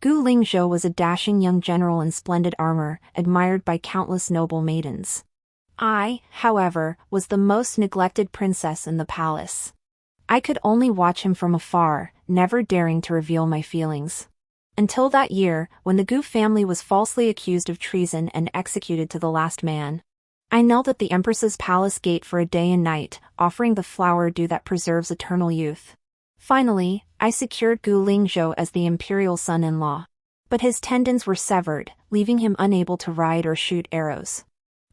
Gu Lingzhou was a dashing young general in splendid armor, admired by countless noble maidens. I, however, was the most neglected princess in the palace. I could only watch him from afar, never daring to reveal my feelings. Until that year, when the Gu family was falsely accused of treason and executed to the last man. I knelt at the Empress's palace gate for a day and night, offering the flower dew that preserves eternal youth. Finally, I secured Gu Lingzhou as the imperial son-in-law. But his tendons were severed, leaving him unable to ride or shoot arrows.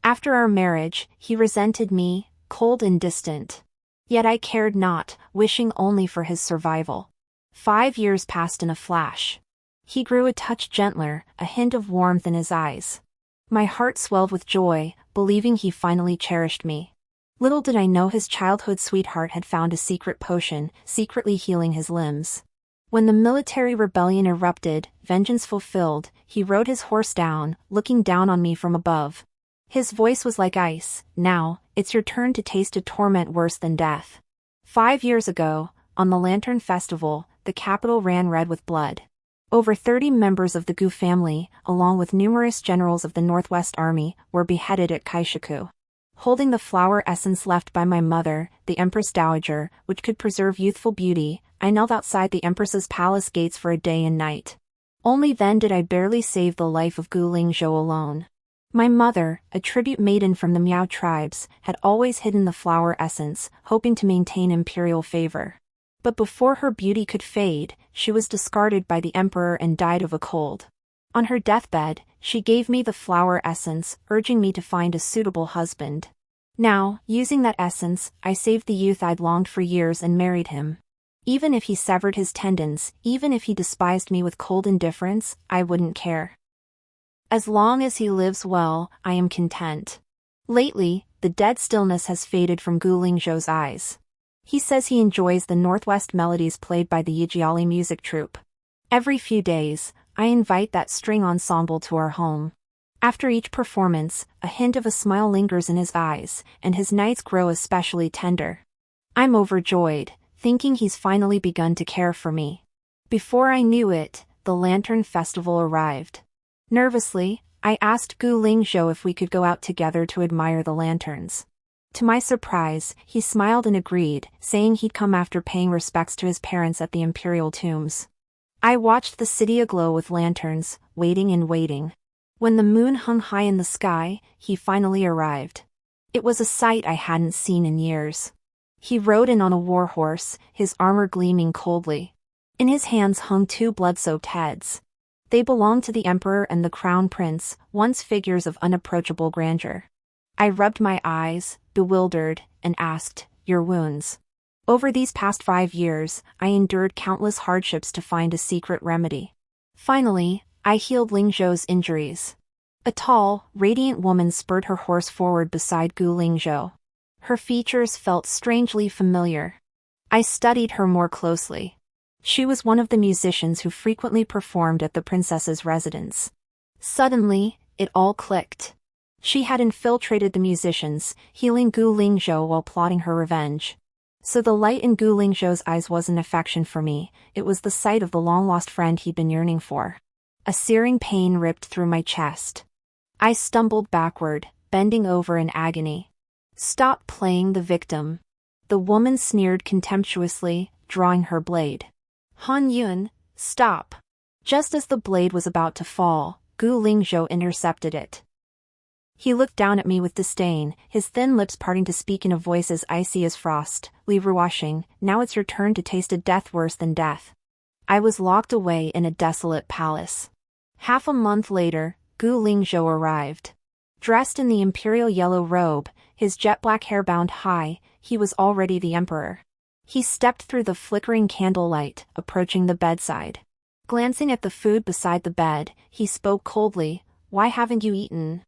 After our marriage, he resented me, cold and distant. Yet I cared not, wishing only for his survival. 5 years passed in a flash. He grew a touch gentler, a hint of warmth in his eyes. My heart swelled with joy, believing he finally cherished me. Little did I know his childhood sweetheart had found a secret potion, secretly healing his limbs. When the military rebellion erupted, vengeance fulfilled, he rode his horse down, looking down on me from above. His voice was like ice. Now, it's your turn to taste a torment worse than death. 5 years ago, on the Lantern Festival, the capital ran red with blood. Over 30 members of the Gu family, along with numerous generals of the Northwest Army, were beheaded at Kaishaku. Holding the flower essence left by my mother, the Empress Dowager, which could preserve youthful beauty, I knelt outside the Empress's palace gates for a day and night. Only then did I barely save the life of Gu Lingzhou alone. My mother, a tribute maiden from the Miao tribes, had always hidden the flower essence, hoping to maintain imperial favor. But before her beauty could fade, she was discarded by the emperor and died of a cold. On her deathbed, she gave me the flower essence, urging me to find a suitable husband. Now, using that essence, I saved the youth I'd longed for years and married him. Even if he severed his tendons, even if he despised me with cold indifference, I wouldn't care. As long as he lives well, I am content. Lately, the dead stillness has faded from Gu Lingzhou's eyes. He says he enjoys the Northwest melodies played by the Yijiali music troupe. Every few days, I invite that string ensemble to our home. After each performance, a hint of a smile lingers in his eyes, and his nights grow especially tender. I'm overjoyed, thinking he's finally begun to care for me. Before I knew it, the Lantern Festival arrived. Nervously, I asked Gu Lingzhou if we could go out together to admire the lanterns. To my surprise, he smiled and agreed, saying he'd come after paying respects to his parents at the imperial tombs. I watched the city aglow with lanterns, waiting and waiting. When the moon hung high in the sky, he finally arrived. It was a sight I hadn't seen in years. He rode in on a war horse, his armor gleaming coldly. In his hands hung 2 blood-soaked heads. They belonged to the emperor and the crown prince, once figures of unapproachable grandeur. I rubbed my eyes, bewildered, and asked, "Your wounds?" Over these past 5 years, I endured countless hardships to find a secret remedy. Finally, I healed Lingzhou's injuries. A tall, radiant woman spurred her horse forward beside Gu Lingzhou. Her features felt strangely familiar. I studied her more closely. She was one of the musicians who frequently performed at the princess's residence. Suddenly, it all clicked. She had infiltrated the musicians, healing Gu Lingzhou while plotting her revenge. So the light in Gu Lingzhou's eyes wasn't affection for me, it was the sight of the long-lost friend he'd been yearning for. A searing pain ripped through my chest. I stumbled backward, bending over in agony. "Stop playing the victim." The woman sneered contemptuously, drawing her blade. "Han Yun, stop." Just as the blade was about to fall, Gu Lingzhou intercepted it. He looked down at me with disdain, his thin lips parting to speak in a voice as icy as frost. "Li Ruoxing, now it's your turn to taste a death worse than death." I was locked away in a desolate palace. Half a month later, Gu Lingzhou arrived. Dressed in the imperial yellow robe, his jet-black hair bound high, he was already the emperor. He stepped through the flickering candlelight, approaching the bedside. Glancing at the food beside the bed, he spoke coldly, "Why haven't you eaten?"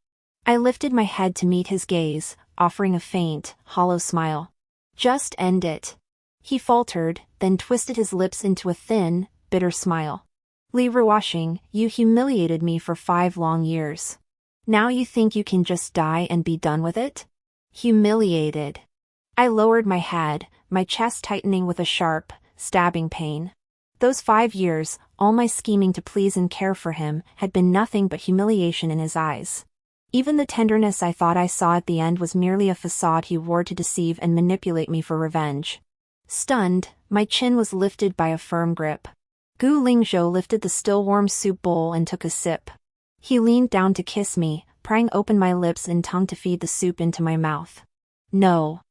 I lifted my head to meet his gaze, offering a faint, hollow smile. "Just end it." He faltered, then twisted his lips into a thin, bitter smile. "Li Ruoxing, you humiliated me for 5 long years. Now you think you can just die and be done with it?" Humiliated. I lowered my head, my chest tightening with a sharp, stabbing pain. Those 5 years, all my scheming to please and care for him, had been nothing but humiliation in his eyes. Even the tenderness I thought I saw at the end was merely a facade he wore to deceive and manipulate me for revenge. Stunned, my chin was lifted by a firm grip. Gu Lingzhou lifted the still warm soup bowl and took a sip. He leaned down to kiss me, prying open my lips and tongue to feed the soup into my mouth. No.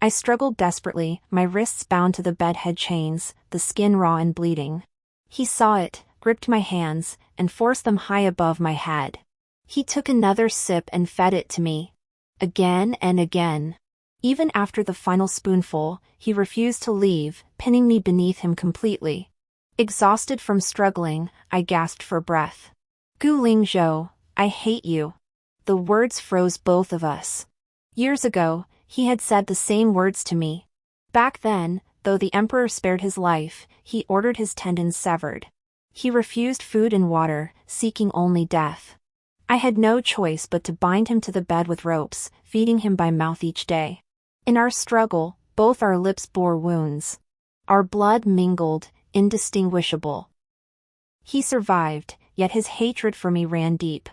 I struggled desperately, my wrists bound to the bedhead chains, the skin raw and bleeding. He saw it, gripped my hands, and forced them high above my head. He took another sip and fed it to me. Again and again. Even after the final spoonful, he refused to leave, pinning me beneath him completely. Exhausted from struggling, I gasped for breath. Gu Lingzhou, I hate you. The words froze both of us. Years ago, he had said the same words to me. Back then, though the emperor spared his life, he ordered his tendons severed. He refused food and water, seeking only death. I had no choice but to bind him to the bed with ropes, feeding him by mouth each day. In our struggle, both our lips bore wounds. Our blood mingled, indistinguishable. He survived, yet his hatred for me ran deep.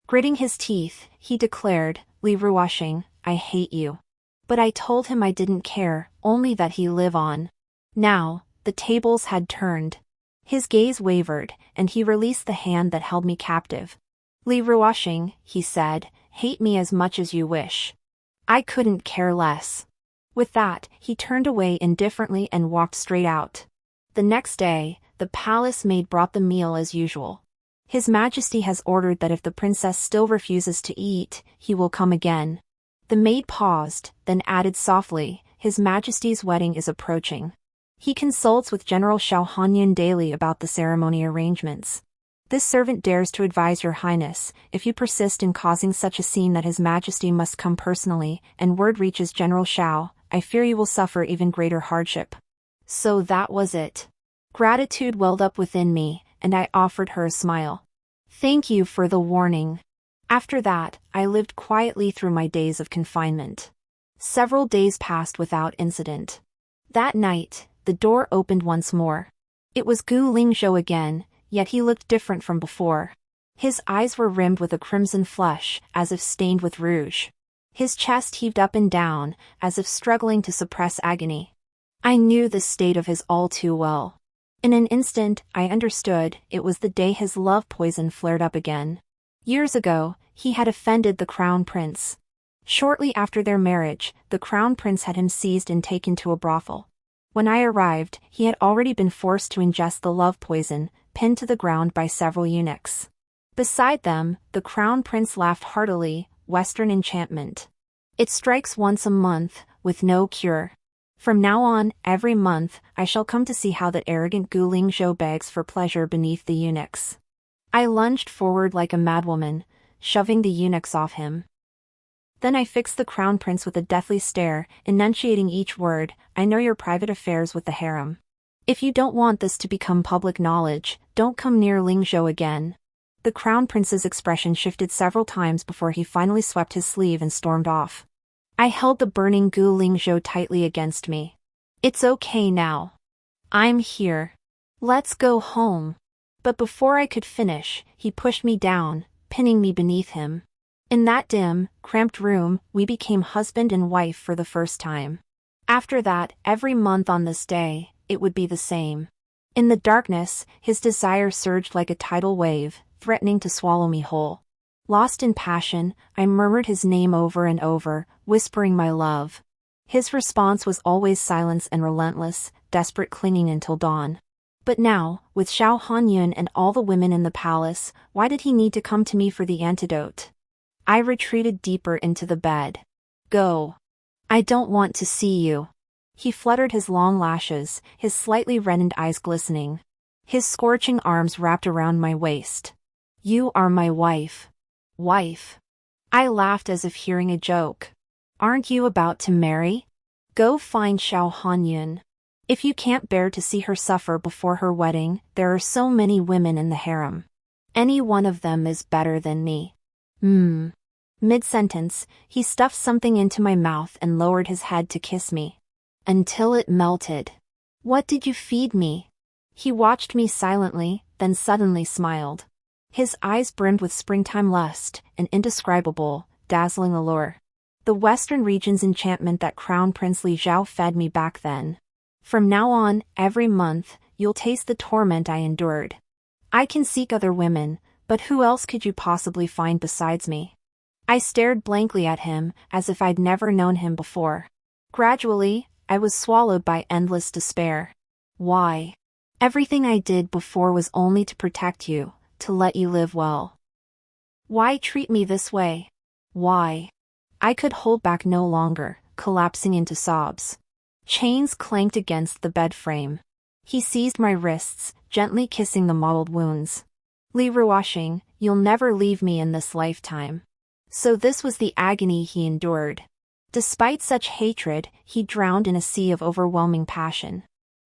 Gritting his teeth, he declared, Li Ruoxing, I hate you. But I told him I didn't care, only that he live on. Now, the tables had turned. His gaze wavered, and he released the hand that held me captive. Li Ruoxing, he said, hate me as much as you wish. I couldn't care less. With that, he turned away indifferently and walked straight out. The next day, the palace maid brought the meal as usual. His Majesty has ordered that if the princess still refuses to eat, he will come again. The maid paused, then added softly, His Majesty's wedding is approaching. He consults with General Xiao Hanyun daily about the ceremony arrangements. This servant dares to advise your highness, if you persist in causing such a scene that His Majesty must come personally, and word reaches General Xiao, I fear you will suffer even greater hardship. So that was it. Gratitude welled up within me, and I offered her a smile. Thank you for the warning. After that, I lived quietly through my days of confinement. Several days passed without incident. That night, the door opened once more. It was Gu Lingzhou again, yet he looked different from before. His eyes were rimmed with a crimson flush, as if stained with rouge. His chest heaved up and down, as if struggling to suppress agony. I knew the state of his all too well. In an instant, I understood, it was the day his love poison flared up again. Years ago, he had offended the crown prince. Shortly after their marriage, the crown prince had him seized and taken to a brothel. When I arrived, he had already been forced to ingest the love poison, pinned to the ground by several eunuchs. Beside them, the crown prince laughed heartily, Western enchantment. It strikes once a month, with no cure. From now on, every month, I shall come to see how that arrogant Gu Lingzhou begs for pleasure beneath the eunuchs. I lunged forward like a madwoman, shoving the eunuchs off him. Then I fixed the crown prince with a deathly stare, enunciating each word, I know your private affairs with the harem. If you don't want this to become public knowledge, don't come near Lingzhou again. The crown prince's expression shifted several times before he finally swept his sleeve and stormed off. I held the burning Gu Lingzhou tightly against me. It's okay now. I'm here. Let's go home. But before I could finish, he pushed me down, pinning me beneath him. In that dim, cramped room, we became husband and wife for the first time. After that, every month on this day, it would be the same. In the darkness, his desire surged like a tidal wave, threatening to swallow me whole. Lost in passion, I murmured his name over and over, whispering my love. His response was always silence and relentless, desperate clinging until dawn. But now, with Xiao Hanyun and all the women in the palace, why did he need to come to me for the antidote? I retreated deeper into the bed. Go. I don't want to see you. He fluttered his long lashes, his slightly reddened eyes glistening. His scorching arms wrapped around my waist. You are my wife. Wife. I laughed as if hearing a joke. Aren't you about to marry? Go find Xiao Hanyun. If you can't bear to see her suffer before her wedding, there are so many women in the harem. Any one of them is better than me. Mid-sentence, he stuffed something into my mouth and lowered his head to kiss me. Until it melted. What did you feed me? He watched me silently, then suddenly smiled. His eyes brimmed with springtime lust, an indescribable, dazzling allure. The western region's enchantment that Crown Prince Li Zhao fed me back then. From now on, every month, you'll taste the torment I endured. I can seek other women, but who else could you possibly find besides me? I stared blankly at him, as if I'd never known him before. Gradually, I was swallowed by endless despair. Why? Everything I did before was only to protect you, to let you live well. Why treat me this way? Why? I could hold back no longer, collapsing into sobs. Chains clanked against the bed frame. He seized my wrists, gently kissing the mottled wounds. Li Ruoxing, you'll never leave me in this lifetime. So this was the agony he endured. Despite such hatred, he drowned in a sea of overwhelming passion.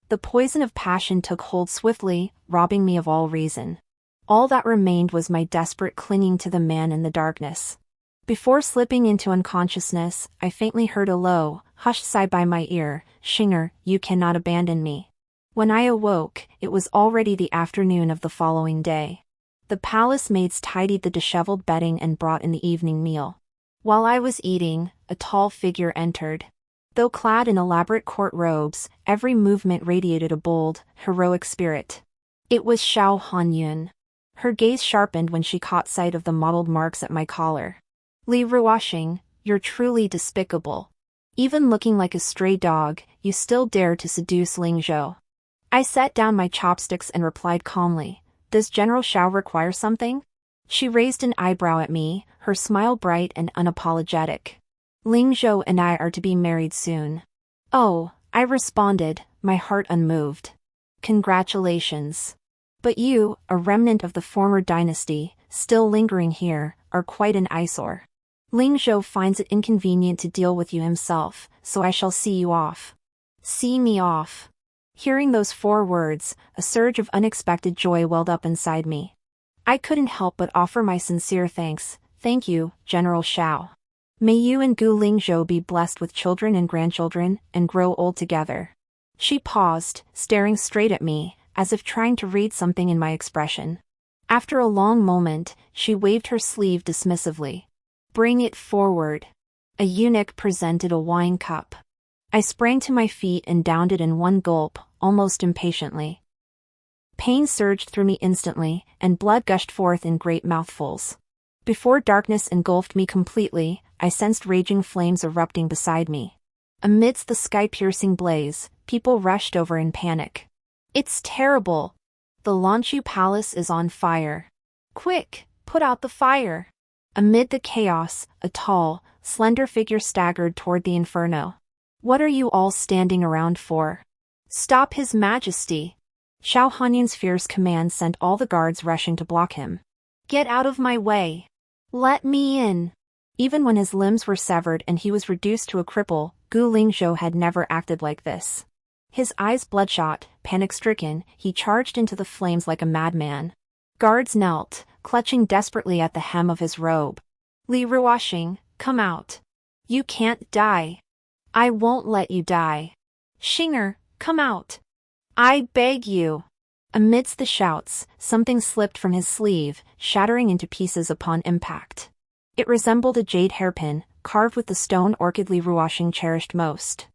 The poison of passion took hold swiftly, robbing me of all reason. All that remained was my desperate clinging to the man in the darkness. Before slipping into unconsciousness, I faintly heard a low, hushed sigh by my ear. Xinger, you cannot abandon me. When I awoke, it was already the afternoon of the following day. The palace maids tidied the disheveled bedding and brought in the evening meal. While I was eating, a tall figure entered. Though clad in elaborate court robes, every movement radiated a bold, heroic spirit. It was Xiao Hanyun. Her gaze sharpened when she caught sight of the mottled marks at my collar. Li Ruoxing, you're truly despicable. Even looking like a stray dog, you still dare to seduce Ling Zhou. I set down my chopsticks and replied calmly, does General Xiao require something? She raised an eyebrow at me, her smile bright and unapologetic. Ling Zhou and I are to be married soon. Oh, I responded, my heart unmoved. Congratulations. But you, a remnant of the former dynasty, still lingering here, are quite an eyesore. Ling Zhou finds it inconvenient to deal with you himself, so I shall see you off. See me off. Hearing those 4 words, a surge of unexpected joy welled up inside me. I couldn't help but offer my sincere thanks. Thank you, General Xiao. May you and Gu Lingzhou be blessed with children and grandchildren, and grow old together. She paused, staring straight at me, as if trying to read something in my expression. After a long moment, she waved her sleeve dismissively. Bring it forward. A eunuch presented a wine cup. I sprang to my feet and downed it in one gulp, almost impatiently. Pain surged through me instantly, and blood gushed forth in great mouthfuls. Before darkness engulfed me completely, I sensed raging flames erupting beside me. Amidst the sky-piercing blaze, people rushed over in panic. It's terrible! The Lanqiu Palace is on fire. Quick, put out the fire! Amid the chaos, a tall, slender figure staggered toward the inferno. What are you all standing around for? Stop His Majesty! Xiao Hanyun's fierce command sent all the guards rushing to block him. Get out of my way! Let me in! Even when his limbs were severed and he was reduced to a cripple, Gu Lingzhou had never acted like this. His eyes bloodshot, panic-stricken, he charged into the flames like a madman. Guards knelt, clutching desperately at the hem of his robe. Li Ruoxing, come out. You can't die. I won't let you die. Xinger, come out. I beg you. Amidst the shouts, something slipped from his sleeve, shattering into pieces upon impact. It resembled a jade hairpin, carved with the stone orchid Li Ruoxing cherished most.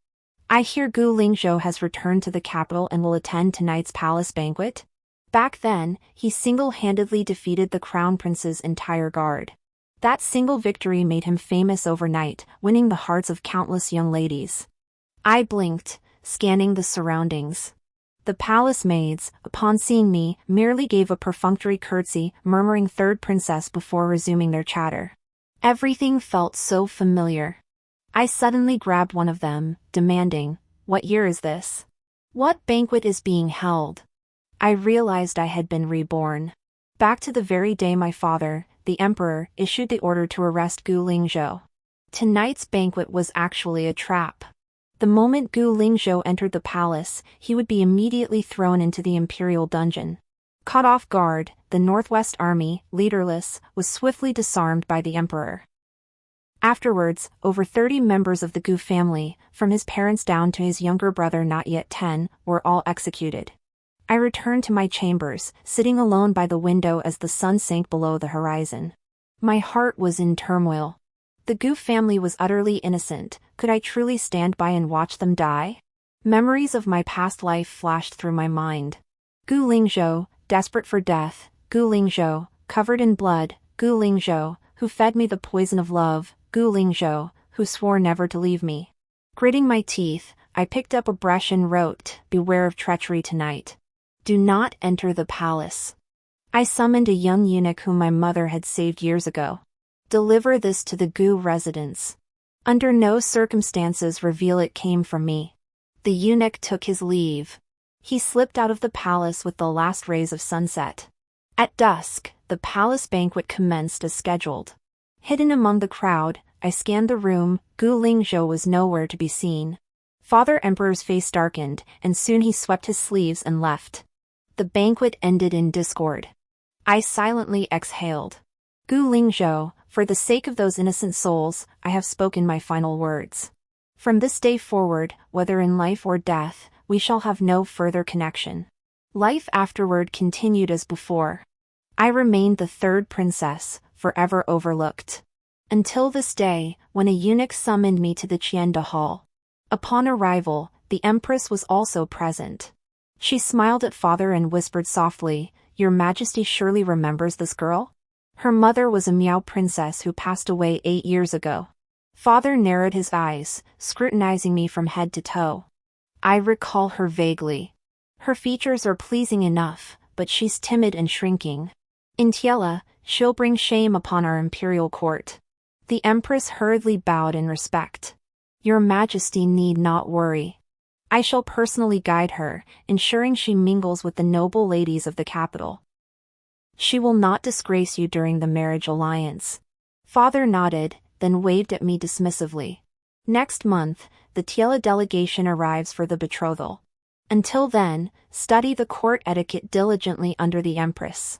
I hear Gu Lingzhou has returned to the capital and will attend tonight's palace banquet. Back then, he single-handedly defeated the crown prince's entire guard. That single victory made him famous overnight, winning the hearts of countless young ladies. I blinked, scanning the surroundings. The palace maids, upon seeing me, merely gave a perfunctory curtsy, murmuring third princess before resuming their chatter. Everything felt so familiar. I suddenly grabbed one of them, demanding, "What year is this? What banquet is being held?" I realized I had been reborn. Back to the very day my father, the emperor, issued the order to arrest Gu Lingzhou. Tonight's banquet was actually a trap. The moment Gu Lingzhou entered the palace, he would be immediately thrown into the imperial dungeon. Caught off guard, the Northwest Army, leaderless, was swiftly disarmed by the emperor. Afterwards, over 30 members of the Gu family, from his parents down to his younger brother not yet 10, were all executed. I returned to my chambers, sitting alone by the window as the sun sank below the horizon. My heart was in turmoil. The Gu family was utterly innocent. Could I truly stand by and watch them die? Memories of my past life flashed through my mind. Gu Lingzhou, desperate for death. Gu Lingzhou, covered in blood. Gu Lingzhou, who fed me the poison of love. Gu Lingzhou, who swore never to leave me. Gritting my teeth, I picked up a brush and wrote, "Beware of treachery tonight. Do not enter the palace." I summoned a young eunuch whom my mother had saved years ago. "Deliver this to the Gu residents. Under no circumstances reveal it came from me." The eunuch took his leave. He slipped out of the palace with the last rays of sunset. At dusk, the palace banquet commenced as scheduled. Hidden among the crowd, I scanned the room. Gu Lingzhou was nowhere to be seen. Father Emperor's face darkened, and soon he swept his sleeves and left. The banquet ended in discord. I silently exhaled. Gu Lingzhou, for the sake of those innocent souls, I have spoken my final words. From this day forward, whether in life or death, we shall have no further connection. Life afterward continued as before. I remained the third princess, forever overlooked. Until this day, when a eunuch summoned me to the Qianda Hall. Upon arrival, the empress was also present. She smiled at father and whispered softly, "Your Majesty surely remembers this girl? Her mother was a Miao princess who passed away 8 years ago." Father narrowed his eyes, scrutinizing me from head to toe. "I recall her vaguely. Her features are pleasing enough, but she's timid and shrinking. In Tiela, she'll bring shame upon our imperial court." The empress hurriedly bowed in respect. "Your Majesty need not worry. I shall personally guide her, ensuring she mingles with the noble ladies of the capital. She will not disgrace you during the marriage alliance." Father nodded, then waved at me dismissively. Next month, the Tiela delegation arrives for the betrothal. Until then, study the court etiquette diligently under the empress.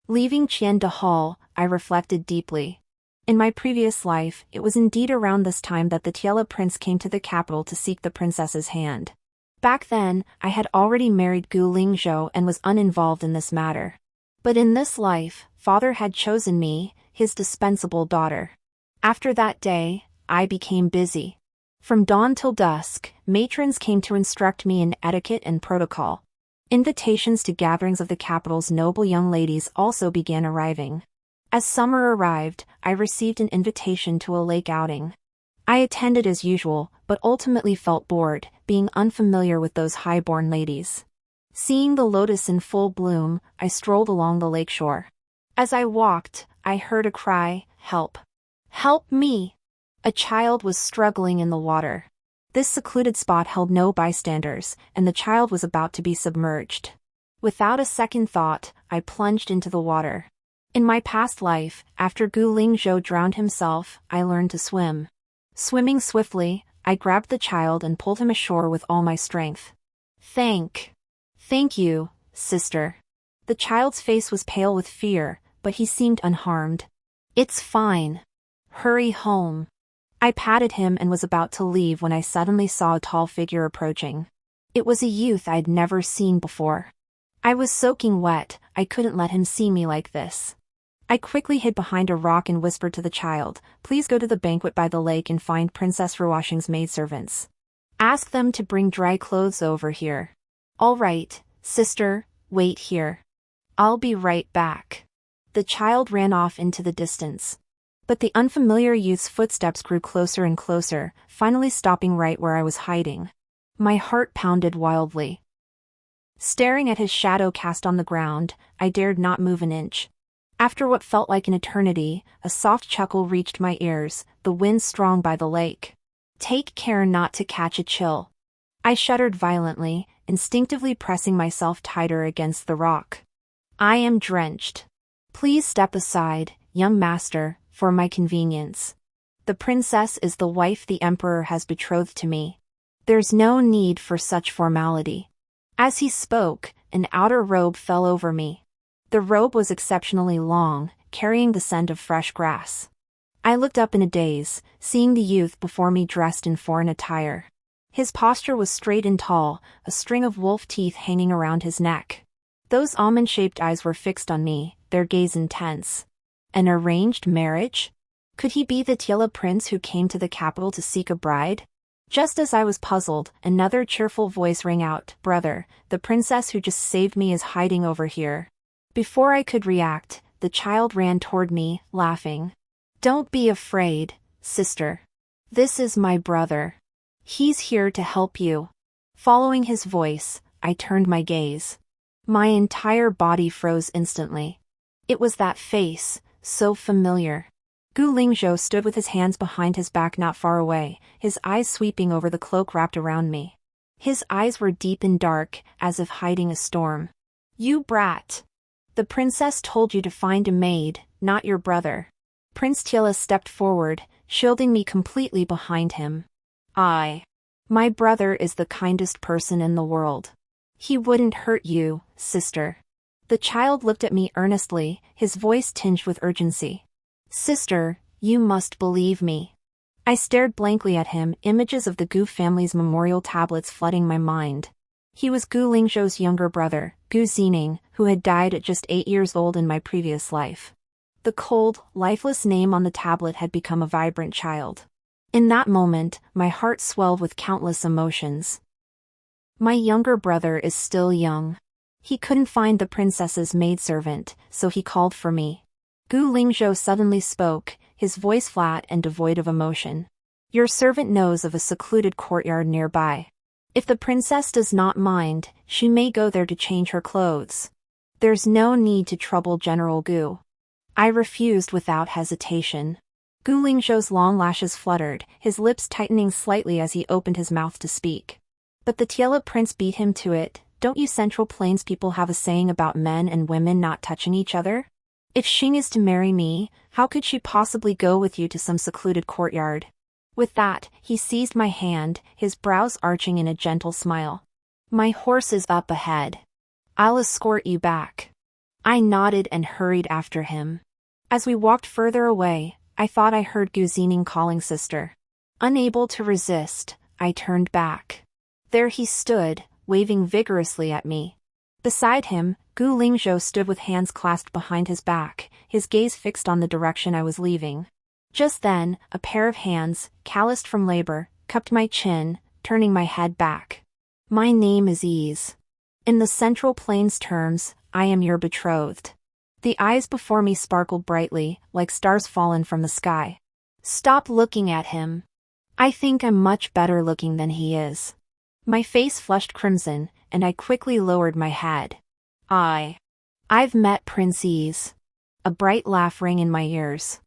Leaving Qianda Hall, I reflected deeply. In my previous life, it was indeed around this time that the Tiela prince came to the capital to seek the princess's hand. Back then, I had already married Gu Lingzhou and was uninvolved in this matter. But in this life, father had chosen me, his dispensable daughter. After that day, I became busy. From dawn till dusk, matrons came to instruct me in etiquette and protocol. Invitations to gatherings of the capital's noble young ladies also began arriving. As summer arrived, I received an invitation to a lake outing. I attended as usual, but ultimately felt bored, being unfamiliar with those high-born ladies. Seeing the lotus in full bloom, I strolled along the lakeshore. As I walked, I heard a cry, "Help! Help me!" A child was struggling in the water. This secluded spot held no bystanders, and the child was about to be submerged. Without a second thought, I plunged into the water. In my past life, after Gu Lingzhou drowned himself, I learned to swim. Swimming swiftly, I grabbed the child and pulled him ashore with all my strength. Thank you, sister." The child's face was pale with fear, but he seemed unharmed. "It's fine. Hurry home." I patted him and was about to leave when I suddenly saw a tall figure approaching. It was a youth I'd never seen before. I was soaking wet, I couldn't let him see me like this. I quickly hid behind a rock and whispered to the child, "Please go to the banquet by the lake and find Princess Ruoxing's maidservants. Ask them to bring dry clothes over here." "All right, sister, wait here. I'll be right back." The child ran off into the distance. But the unfamiliar youth's footsteps grew closer and closer, finally stopping right where I was hiding. My heart pounded wildly. Staring at his shadow cast on the ground, I dared not move an inch. After what felt like an eternity, a soft chuckle reached my ears, the wind strong by the lake. "Take care not to catch a chill." I shuddered violently, instinctively pressing myself tighter against the rock. "I am drenched. Please step aside, young master, for my convenience. The princess is the wife the emperor has betrothed to me. There's no need for such formality." As he spoke, an outer robe fell over me. The robe was exceptionally long, carrying the scent of fresh grass. I looked up in a daze, seeing the youth before me dressed in foreign attire. His posture was straight and tall, a string of wolf teeth hanging around his neck. Those almond-shaped eyes were fixed on me, their gaze intense. An arranged marriage? Could he be the Tila prince who came to the capital to seek a bride? Just as I was puzzled, another cheerful voice rang out, "Brother, the princess who just saved me is hiding over here." Before I could react, the child ran toward me, laughing. "Don't be afraid, sister. This is my brother. He's here to help you." Following his voice, I turned my gaze. My entire body froze instantly. It was that face, so familiar. Gu Lingzhou stood with his hands behind his back not far away, his eyes sweeping over the cloak wrapped around me. His eyes were deep and dark, as if hiding a storm. "You brat! The princess told you to find a maid, not your brother." Prince Tila stepped forward, shielding me completely behind him. My brother is the kindest person in the world. He wouldn't hurt you, sister." The child looked at me earnestly, his voice tinged with urgency. "Sister, you must believe me." I stared blankly at him, images of the Gu family's memorial tablets flooding my mind. He was Gu Lingzhou's younger brother, Gu Zining, who had died at just 8 years old in my previous life. The cold, lifeless name on the tablet had become a vibrant child. In that moment, my heart swelled with countless emotions. My younger brother is still young. He couldn't find the princess's maidservant, so he called for me. Gu Lingzhou suddenly spoke, his voice flat and devoid of emotion. "Your servant knows of a secluded courtyard nearby. If the princess does not mind, she may go there to change her clothes. There's no need to trouble General Gu." I refused without hesitation. Gu Lingzhou's long lashes fluttered, his lips tightening slightly as he opened his mouth to speak. But the Tiela prince beat him to it. "Don't you Central Plains people have a saying about men and women not touching each other? If Xing is to marry me, how could she possibly go with you to some secluded courtyard?" With that, he seized my hand, his brows arching in a gentle smile. "My horse is up ahead. I'll escort you back." I nodded and hurried after him. As we walked further away, I thought I heard Gu Zining calling sister. Unable to resist, I turned back. There he stood, waving vigorously at me. Beside him, Gu Lingzhou stood with hands clasped behind his back, his gaze fixed on the direction I was leaving. Just then, a pair of hands, calloused from labor, cupped my chin, turning my head back. "My name is Ease. In the Central Plains terms, I am your betrothed." The eyes before me sparkled brightly, like stars fallen from the sky. "Stop looking at him. I think I'm much better looking than he is." My face flushed crimson, and I quickly lowered my head. "I've met Prince Ease." A bright laugh rang in my ears.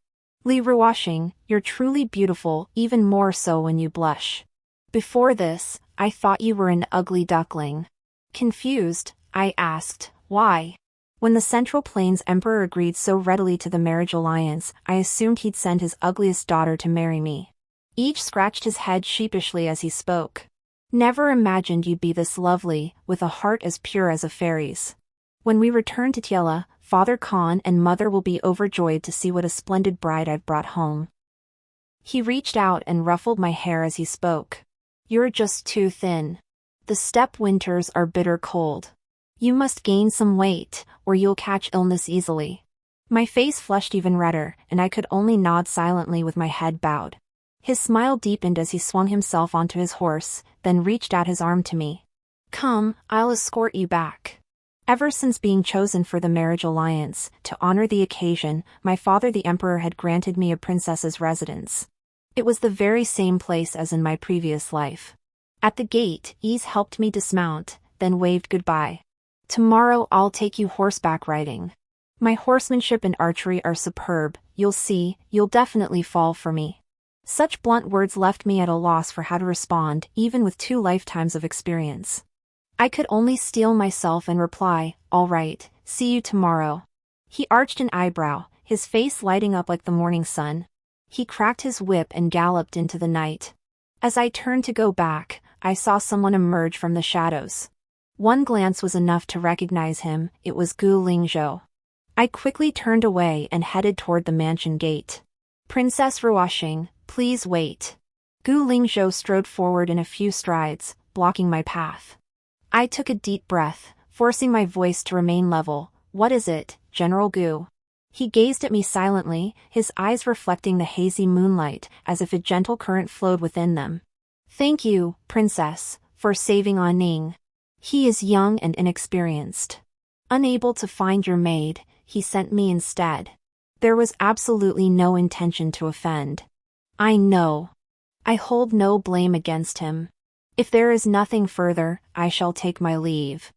"Li Ruoxing, you're truly beautiful, even more so when you blush. Before this, I thought you were an ugly duckling." Confused, I asked, "Why?" When the Central Plains Emperor agreed so readily to the marriage alliance, I assumed he'd send his ugliest daughter to marry me. Each scratched his head sheepishly as he spoke. "Never imagined you'd be this lovely, with a heart as pure as a fairy's. When we return to Tiela, Father Khan and Mother will be overjoyed to see what a splendid bride I've brought home." He reached out and ruffled my hair as he spoke. "You're just too thin. The steppe winters are bitter cold. You must gain some weight, or you'll catch illness easily." My face flushed even redder, and I could only nod silently with my head bowed. His smile deepened as he swung himself onto his horse, then reached out his arm to me. "Come, I'll escort you back." Ever since being chosen for the marriage alliance, to honor the occasion, my father the emperor had granted me a princess's residence. It was the very same place as in my previous life. At the gate, Ease helped me dismount, then waved goodbye. "Tomorrow I'll take you horseback riding. My horsemanship and archery are superb, you'll see, you'll definitely fall for me." Such blunt words left me at a loss for how to respond, even with 2 lifetimes of experience. I could only steel myself and reply, "All right, see you tomorrow." He arched an eyebrow, his face lighting up like the morning sun. He cracked his whip and galloped into the night. As I turned to go back, I saw someone emerge from the shadows. One glance was enough to recognize him. It was Gu Lingzhou. I quickly turned away and headed toward the mansion gate. "Princess Ruoxing, please wait." Gu Lingzhou strode forward in a few strides, blocking my path. I took a deep breath, forcing my voice to remain level. "What is it, General Gu?" He gazed at me silently, his eyes reflecting the hazy moonlight, as if a gentle current flowed within them. "Thank you, Princess, for saving Ning. He is young and inexperienced. Unable to find your maid, he sent me instead." There was absolutely no intention to offend. "I know. I hold no blame against him. If there is nothing further, I shall take my leave."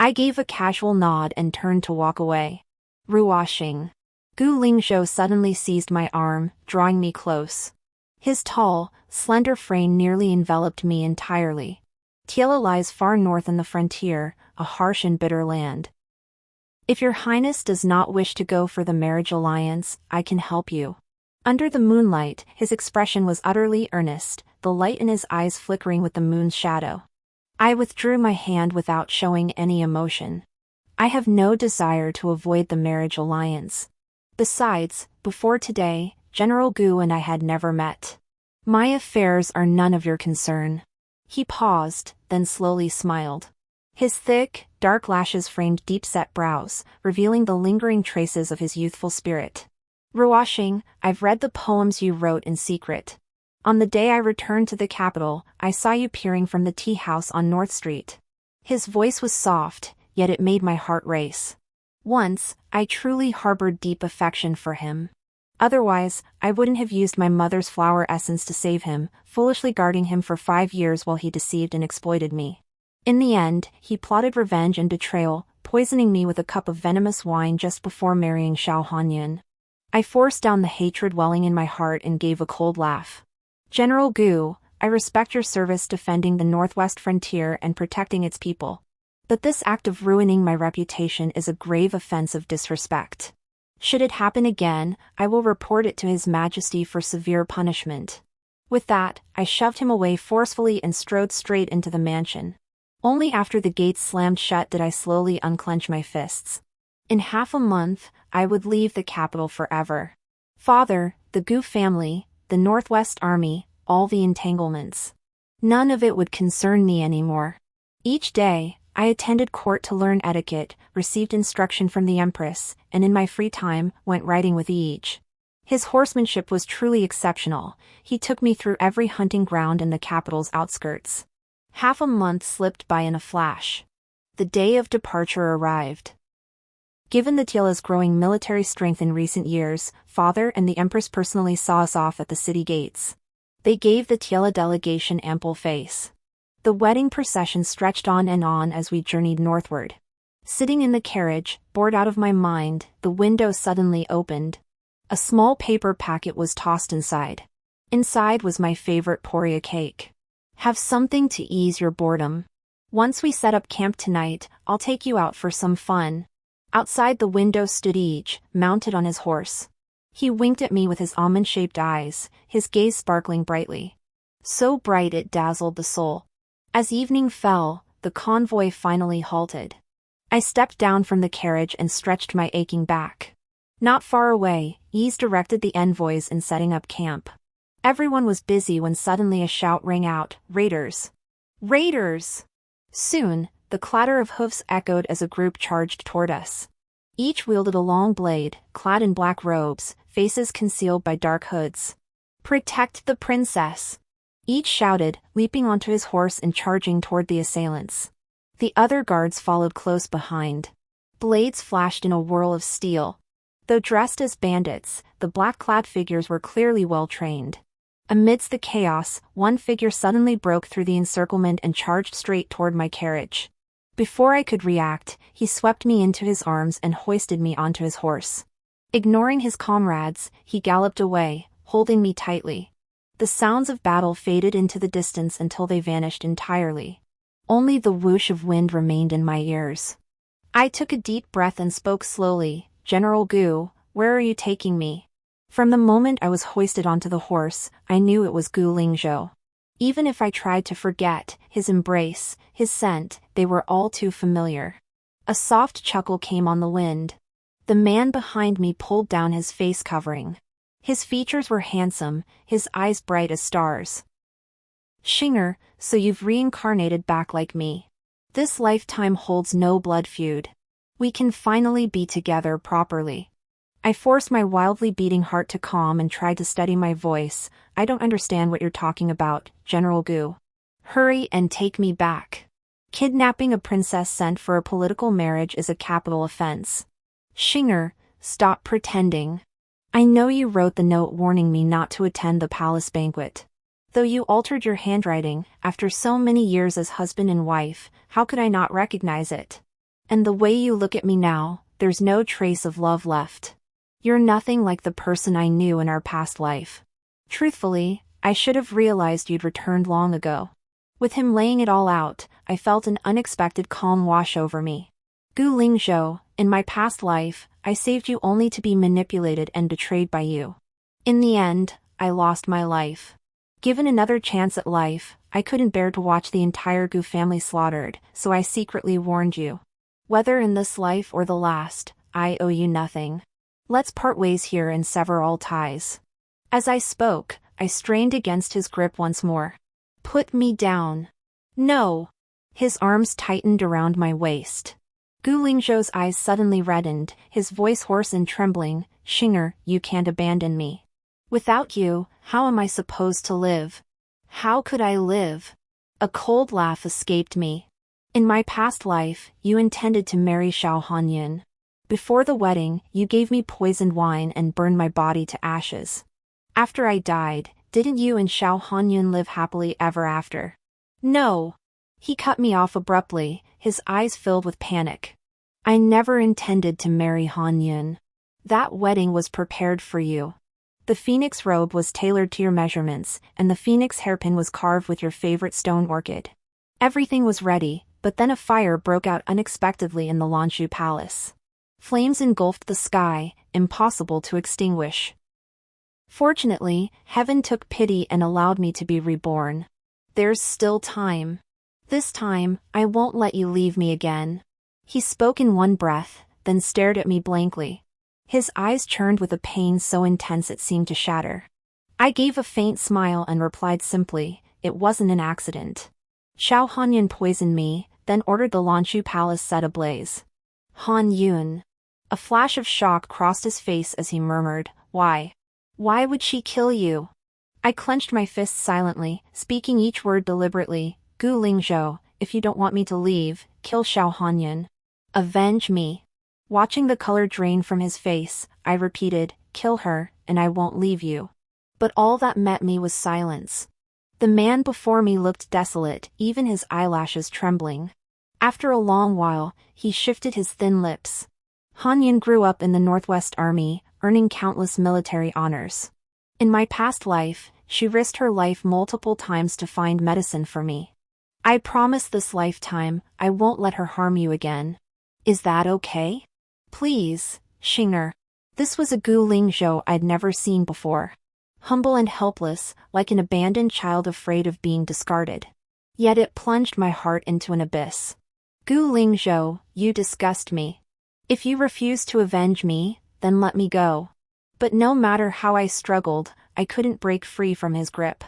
I gave a casual nod and turned to walk away. Ruoxing. Gu Lingzhou suddenly seized my arm, drawing me close. His tall, slender frame nearly enveloped me entirely. Tiela lies far north in the frontier, a harsh and bitter land. "If your highness does not wish to go for the marriage alliance, I can help you." Under the moonlight, his expression was utterly earnest, the light in his eyes flickering with the moon's shadow. I withdrew my hand without showing any emotion. I have no desire to avoid the marriage alliance. Besides, before today, General Gu and I had never met. My affairs are none of your concern. He paused, then slowly smiled. His thick, dark lashes framed deep-set brows, revealing the lingering traces of his youthful spirit. "Ruoxing, I've read the poems you wrote in secret. On the day I returned to the capital, I saw you peering from the tea house on North Street." His voice was soft, yet it made my heart race. Once, I truly harbored deep affection for him. Otherwise, I wouldn't have used my mother's flower essence to save him, foolishly guarding him for 5 years while he deceived and exploited me. In the end, he plotted revenge and betrayal, poisoning me with a cup of venomous wine just before marrying Xiao Hanyun. I forced down the hatred welling in my heart and gave a cold laugh. "General Gu, I respect your service defending the northwest frontier and protecting its people. But this act of ruining my reputation is a grave offense of disrespect. Should it happen again, I will report it to His Majesty for severe punishment." With that, I shoved him away forcefully and strode straight into the mansion. Only after the gates slammed shut did I slowly unclench my fists. In half a month, I would leave the capital forever. Father, the Gu family, the Northwest Army, all the entanglements. None of it would concern me anymore. Each day, I attended court to learn etiquette, received instruction from the Empress, and in my free time, went riding with each. His horsemanship was truly exceptional. He took me through every hunting ground in the capital's outskirts. Half a month slipped by in a flash. The day of departure arrived. Given the Tiela's growing military strength in recent years, Father and the Empress personally saw us off at the city gates. They gave the Tiela delegation ample face. The wedding procession stretched on and on as we journeyed northward. Sitting in the carriage, bored out of my mind, the window suddenly opened. A small paper packet was tossed inside. Inside was my favorite poria cake. "Have something to ease your boredom. Once we set up camp tonight, I'll take you out for some fun." Outside the window stood Eej, mounted on his horse. He winked at me with his almond-shaped eyes, his gaze sparkling brightly. So bright it dazzled the soul. As evening fell, the convoy finally halted. I stepped down from the carriage and stretched my aching back. Not far away, Eej directed the envoys in setting up camp. Everyone was busy when suddenly a shout rang out, "Raiders! Raiders!" Soon, the clatter of hoofs echoed as a group charged toward us. Each wielded a long blade, clad in black robes, faces concealed by dark hoods. "Protect the princess!" Each shouted, leaping onto his horse and charging toward the assailants. The other guards followed close behind. Blades flashed in a whirl of steel. Though dressed as bandits, the black-clad figures were clearly well-trained. Amidst the chaos, one figure suddenly broke through the encirclement and charged straight toward my carriage. Before I could react, he swept me into his arms and hoisted me onto his horse. Ignoring his comrades, he galloped away, holding me tightly. The sounds of battle faded into the distance until they vanished entirely. Only the whoosh of wind remained in my ears. I took a deep breath and spoke slowly, "General Gu, where are you taking me?" From the moment I was hoisted onto the horse, I knew it was Gu Lingzhou. Even if I tried to forget, his embrace, his scent, they were all too familiar. A soft chuckle came on the wind. The man behind me pulled down his face covering. His features were handsome, his eyes bright as stars. "Shinger, so you've reincarnated back like me. This lifetime holds no blood feud. We can finally be together properly. I forced my wildly beating heart to calm and tried to steady my voice. I don't understand what you're talking about, General Gu. Hurry and take me back. Kidnapping a princess sent for a political marriage is a capital offense. Xinger, stop pretending. I know you wrote the note warning me not to attend the palace banquet. Though you altered your handwriting, after so many years as husband and wife, how could I not recognize it? And the way you look at me now, there's no trace of love left. You're nothing like the person I knew in our past life. Truthfully, I should have realized you'd returned long ago. With him laying it all out, I felt an unexpected calm wash over me. Gu Lingzhou, in my past life, I saved you only to be manipulated and betrayed by you. In the end, I lost my life. Given another chance at life, I couldn't bear to watch the entire Gu family slaughtered, so I secretly warned you. Whether in this life or the last, I owe you nothing. Let's part ways here and sever all ties. As I spoke, I strained against his grip once more. Put me down. No. His arms tightened around my waist. Gu Lingzhou's eyes suddenly reddened, his voice hoarse and trembling. Xinger, you can't abandon me. Without you, how am I supposed to live? How could I live? A cold laugh escaped me. In my past life, you intended to marry Xiao Hanyun. Before the wedding, you gave me poisoned wine and burned my body to ashes. After I died, didn't you and Xiao Hanyun live happily ever after? No. He cut me off abruptly, his eyes filled with panic. I never intended to marry Hanyun. That wedding was prepared for you. The phoenix robe was tailored to your measurements, and the phoenix hairpin was carved with your favorite stone orchid. Everything was ready, but then a fire broke out unexpectedly in the Lanshu Palace. Flames engulfed the sky, impossible to extinguish. Fortunately, heaven took pity and allowed me to be reborn. There's still time. This time, I won't let you leave me again. He spoke in one breath, then stared at me blankly. His eyes churned with a pain so intense it seemed to shatter. I gave a faint smile and replied simply, it wasn't an accident. Xiao Hanyun poisoned me, then ordered the Lanshu Palace set ablaze. Hanyun. A flash of shock crossed his face as he murmured, why? Why would she kill you? I clenched my fists silently, speaking each word deliberately. Gu Lingzhou, if you don't want me to leave, kill Xiao Hanyun. Avenge me. Watching the color drain from his face, I repeated, kill her, and I won't leave you. But all that met me was silence. The man before me looked desolate, even his eyelashes trembling. After a long while, he shifted his thin lips. Hanyun grew up in the Northwest Army, earning countless military honors. In my past life, she risked her life multiple times to find medicine for me. I promise this lifetime, I won't let her harm you again. Is that okay? Please, Xinger. This was a Gu Lingzhou I'd never seen before. Humble and helpless, like an abandoned child afraid of being discarded. Yet it plunged my heart into an abyss. Gu Lingzhou, you disgust me. If you refuse to avenge me, then let me go. But no matter how I struggled, I couldn't break free from his grip.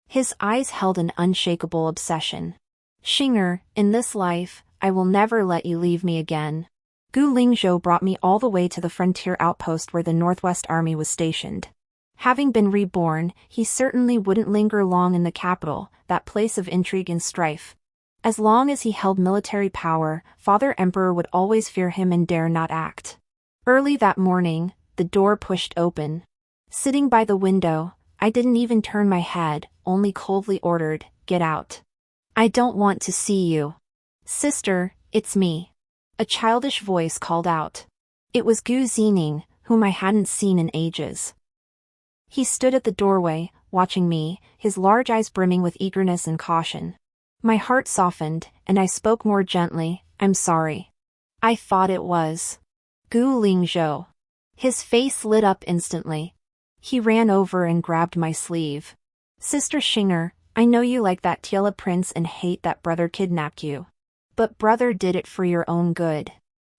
His eyes held an unshakable obsession. Xinger, in this life, I will never let you leave me again. Gu Lingzhou brought me all the way to the frontier outpost where the Northwest Army was stationed. Having been reborn, he certainly wouldn't linger long in the capital, that place of intrigue and strife. As long as he held military power, Father Emperor would always fear him and dare not act. Early that morning, the door pushed open. Sitting by the window, I didn't even turn my head, only coldly ordered, get out. I don't want to see you. Sister, it's me. A childish voice called out. It was Gu Zining, whom I hadn't seen in ages. He stood at the doorway, watching me, his large eyes brimming with eagerness and caution. My heart softened, and I spoke more gently, I'm sorry. I thought it was Gu Lingzhou. His face lit up instantly. He ran over and grabbed my sleeve. Sister Xinger, I know you like that Tiela prince and hate that brother kidnapped you. But brother did it for your own good.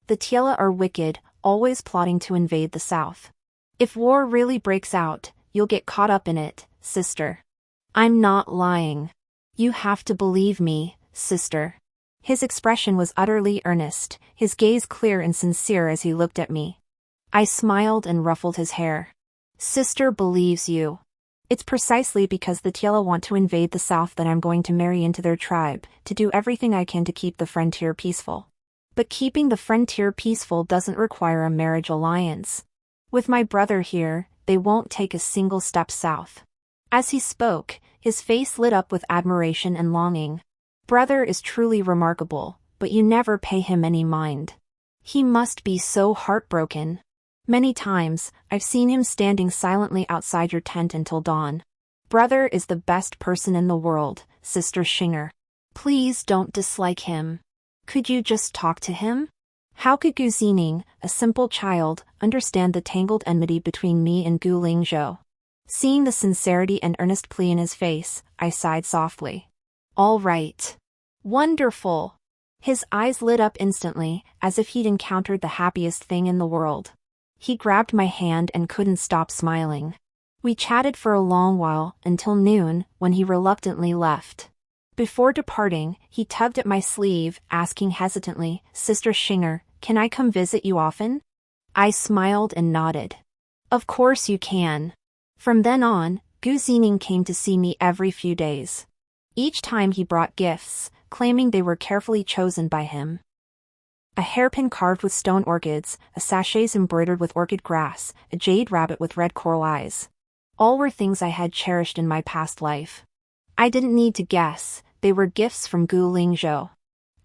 The Tiela are wicked, always plotting to invade the south. If war really breaks out, you'll get caught up in it, sister. I'm not lying. You have to believe me, sister. His expression was utterly earnest, his gaze clear and sincere as he looked at me. I smiled and ruffled his hair. Sister believes you. It's precisely because the Tiela want to invade the south that I'm going to marry into their tribe, to do everything I can to keep the frontier peaceful. But keeping the frontier peaceful doesn't require a marriage alliance. With my brother here, they won't take a single step south. As he spoke, his face lit up with admiration and longing. Brother is truly remarkable, but you never pay him any mind. He must be so heartbroken. Many times, I've seen him standing silently outside your tent until dawn. Brother is the best person in the world, Sister Shinger. Please don't dislike him. Could you just talk to him? How could Gu Zining, a simple child, understand the tangled enmity between me and Gu Lingzhou? Seeing the sincerity and earnest plea in his face, I sighed softly. All right. Wonderful. His eyes lit up instantly, as if he'd encountered the happiest thing in the world. He grabbed my hand and couldn't stop smiling. We chatted for a long while, until noon, when he reluctantly left. Before departing, he tugged at my sleeve, asking hesitantly, Sister Shinger, can I come visit you often? I smiled and nodded. Of course you can. From then on, Gu Zining came to see me every few days. Each time he brought gifts, claiming they were carefully chosen by him. A hairpin carved with stone orchids, a sachet embroidered with orchid grass, a jade rabbit with red coral eyes. All were things I had cherished in my past life. I didn't need to guess, they were gifts from Gu Lingzhou.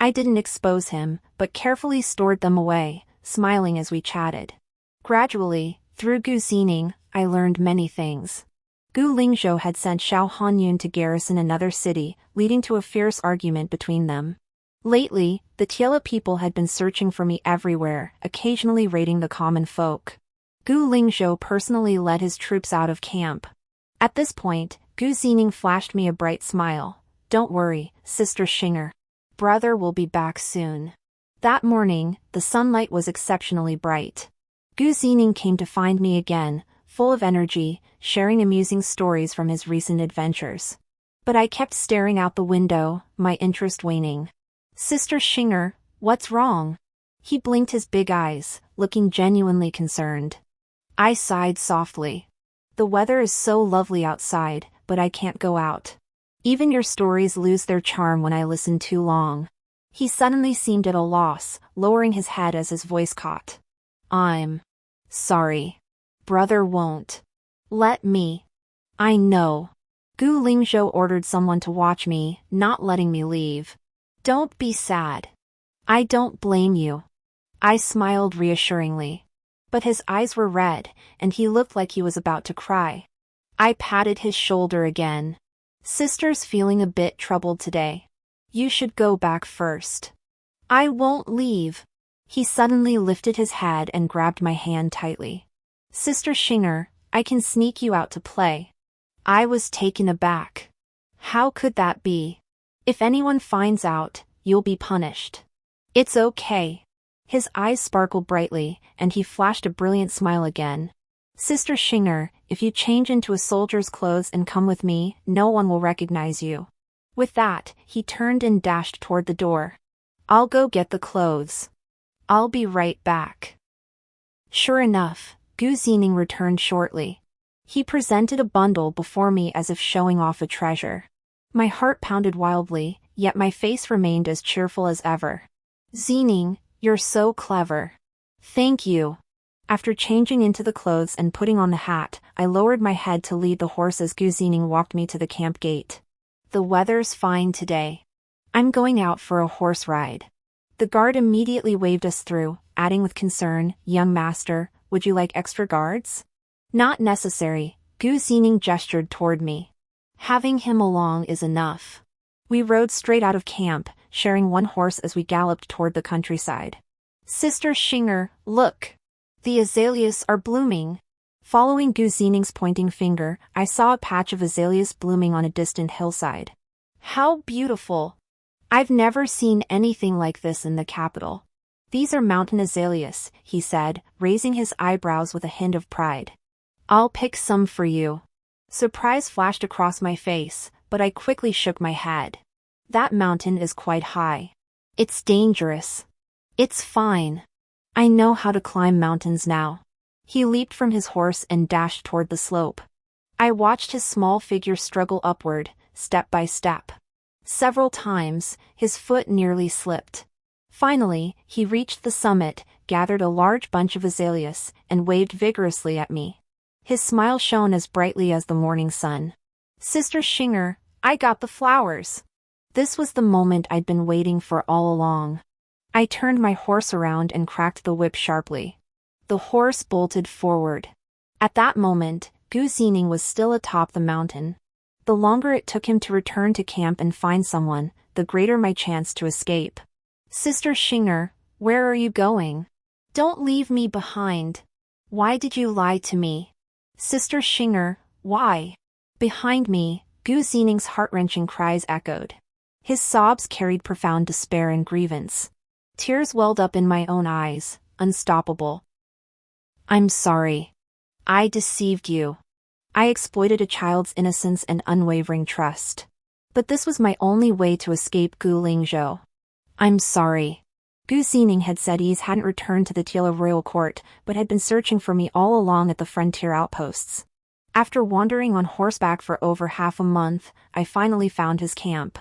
I didn't expose him, but carefully stored them away, smiling as we chatted. Gradually, through Gu Zining, I learned many things. Gu Lingzhou had sent Xiao Hanyun to garrison another city, leading to a fierce argument between them. Lately, the Tiela people had been searching for me everywhere, occasionally raiding the common folk. Gu Lingzhou personally led his troops out of camp. At this point, Gu Zining flashed me a bright smile. Don't worry, Sister Shinger. Brother will be back soon. That morning, the sunlight was exceptionally bright. Gu Zining came to find me again, full of energy, sharing amusing stories from his recent adventures. But I kept staring out the window, my interest waning. Sister Shinger, what's wrong? He blinked his big eyes, looking genuinely concerned. I sighed softly. The weather is so lovely outside, but I can't go out. Even your stories lose their charm when I listen too long. He suddenly seemed at a loss, lowering his head as his voice caught. I'm sorry. Brother won't let me. I know. Gu Lingzhou ordered someone to watch me, not letting me leave. Don't be sad. I don't blame you. I smiled reassuringly. But his eyes were red, and he looked like he was about to cry. I patted his shoulder again. Sister's feeling a bit troubled today. You should go back first. I won't leave. He suddenly lifted his head and grabbed my hand tightly. Sister Shinger, I can sneak you out to play. I was taken aback. How could that be? If anyone finds out, you'll be punished. It's okay. His eyes sparkled brightly, and he flashed a brilliant smile again. Sister Shinger, if you change into a soldier's clothes and come with me, no one will recognize you. With that, he turned and dashed toward the door. I'll go get the clothes. I'll be right back. Sure enough, Gu Zining returned shortly. He presented a bundle before me as if showing off a treasure. My heart pounded wildly, yet my face remained as cheerful as ever. Zining, you're so clever. Thank you. After changing into the clothes and putting on the hat, I lowered my head to lead the horse as Gu Zining walked me to the camp gate. The weather's fine today. I'm going out for a horse ride. The guard immediately waved us through, adding with concern, Young master, would you like extra guards? Not necessary, Gu Zining gestured toward me. Having him along is enough. We rode straight out of camp, sharing one horse as we galloped toward the countryside. Sister Shinger, look! The azaleas are blooming. Following Gu Zining's pointing finger, I saw a patch of azaleas blooming on a distant hillside. How beautiful! I've never seen anything like this in the capital. These are mountain azaleas, he said, raising his eyebrows with a hint of pride. I'll pick some for you. Surprise flashed across my face, but I quickly shook my head. That mountain is quite high. It's dangerous. It's fine. I know how to climb mountains now. He leaped from his horse and dashed toward the slope. I watched his small figure struggle upward, step by step. Several times, his foot nearly slipped. Finally, he reached the summit, gathered a large bunch of azaleas, and waved vigorously at me. His smile shone as brightly as the morning sun. Sister Shinger, I got the flowers. This was the moment I'd been waiting for all along. I turned my horse around and cracked the whip sharply. The horse bolted forward. At that moment, Gu Xingning was still atop the mountain. The longer it took him to return to camp and find someone, the greater my chance to escape. Sister Shinger, where are you going? Don't leave me behind. Why did you lie to me? Sister Shinger, why? Behind me, Gu Xingning's heart-wrenching cries echoed. His sobs carried profound despair and grievance. Tears welled up in my own eyes, unstoppable. I'm sorry. I deceived you. I exploited a child's innocence and unwavering trust. But this was my only way to escape Gu Lingzhou. I'm sorry. Gu Xingning had said he hadn't returned to the Tila royal court, but had been searching for me all along at the frontier outposts. After wandering on horseback for over half a month, I finally found his camp.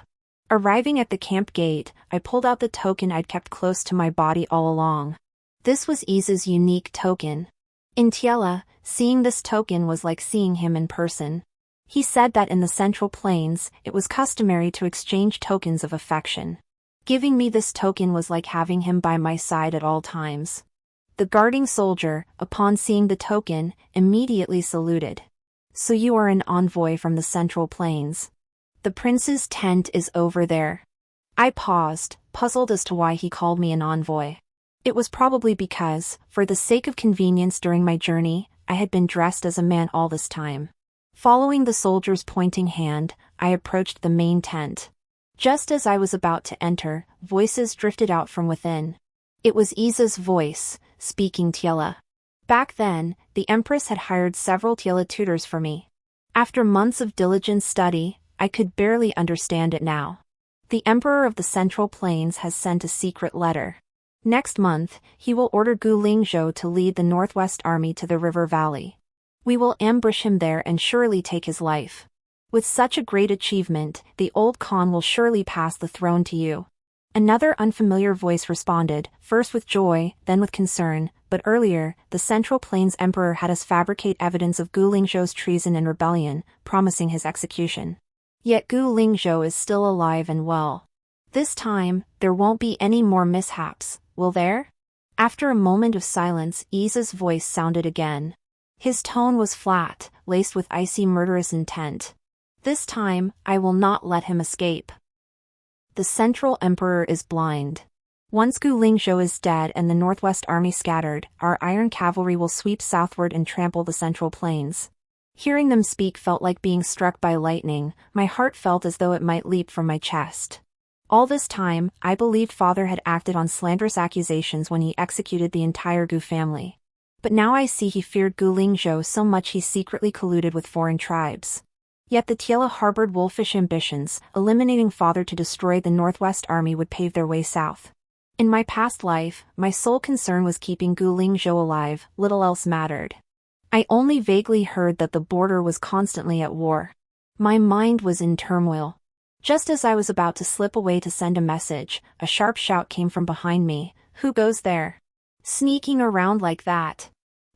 Arriving at the camp gate, I pulled out the token I'd kept close to my body all along. This was Iza's unique token. In Tiela, seeing this token was like seeing him in person. He said that in the Central Plains, it was customary to exchange tokens of affection. Giving me this token was like having him by my side at all times. The guarding soldier, upon seeing the token, immediately saluted. So you are an envoy from the Central Plains. The prince's tent is over there. I paused, puzzled as to why he called me an envoy. It was probably because, for the sake of convenience during my journey, I had been dressed as a man all this time. Following the soldier's pointing hand, I approached the main tent. Just as I was about to enter, voices drifted out from within. It was Iza's voice, speaking Tiela. Back then, the Empress had hired several Tiela tutors for me. After months of diligent study, I could barely understand it now. The Emperor of the Central Plains has sent a secret letter. Next month, he will order Gu Lingzhou to lead the Northwest Army to the river valley. We will ambush him there and surely take his life. With such a great achievement, the old Khan will surely pass the throne to you. Another unfamiliar voice responded, first with joy, then with concern, but earlier, the Central Plains Emperor had us fabricate evidence of Gu Lingzhou's treason and rebellion, promising his execution. Yet Gu Lingzhou is still alive and well. This time, there won't be any more mishaps, will there? After a moment of silence, Iza's voice sounded again. His tone was flat, laced with icy murderous intent. This time, I will not let him escape. The Central Emperor is blind. Once Gu Lingzhou is dead and the Northwest Army scattered, our iron cavalry will sweep southward and trample the Central Plains. Hearing them speak felt like being struck by lightning. My heart felt as though it might leap from my chest. All this time, I believed Father had acted on slanderous accusations when he executed the entire Gu family. But now I see he feared Gu Lingzhou so much he secretly colluded with foreign tribes. Yet the Tiela harbored wolfish ambitions. Eliminating Father to destroy the Northwest Army would pave their way south. In my past life, my sole concern was keeping Gu Lingzhou alive, little else mattered. I only vaguely heard that the border was constantly at war. My mind was in turmoil. Just as I was about to slip away to send a message, a sharp shout came from behind me. Who goes there? Sneaking around like that?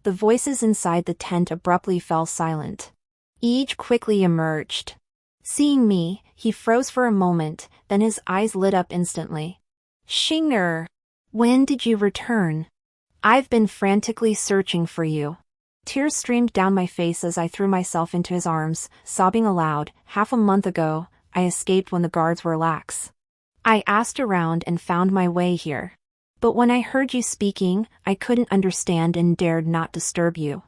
The voices inside the tent abruptly fell silent. Each quickly emerged. Seeing me, he froze for a moment, then his eyes lit up instantly. Shinger! When did you return? I've been frantically searching for you. Tears streamed down my face as I threw myself into his arms, sobbing aloud. Half a month ago, I escaped when the guards were lax. I asked around and found my way here. But when I heard you speaking, I couldn't understand and dared not disturb you.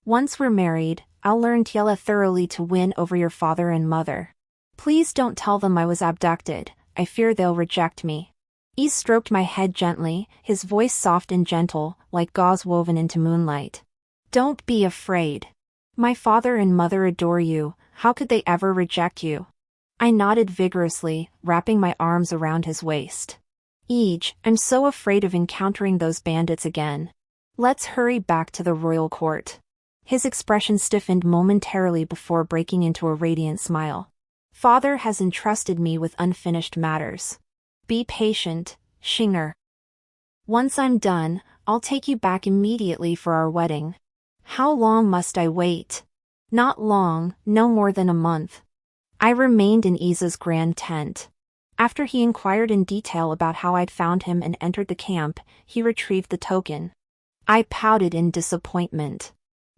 Once we're married, I'll learn Tiela thoroughly to win over your father and mother. Please don't tell them I was abducted. I fear they'll reject me. He stroked my head gently, his voice soft and gentle, like gauze woven into moonlight. Don't be afraid. My father and mother adore you. How could they ever reject you? I nodded vigorously, wrapping my arms around his waist. I'm so afraid of encountering those bandits again. Let's hurry back to the royal court." His expression stiffened momentarily before breaking into a radiant smile. "Father has entrusted me with unfinished matters. Be patient, Xinger. Once I'm done, I'll take you back immediately for our wedding." "How long must I wait?" "Not long, no more than a month." I remained in Isa's grand tent. After he inquired in detail about how I'd found him and entered the camp, he retrieved the token. I pouted in disappointment.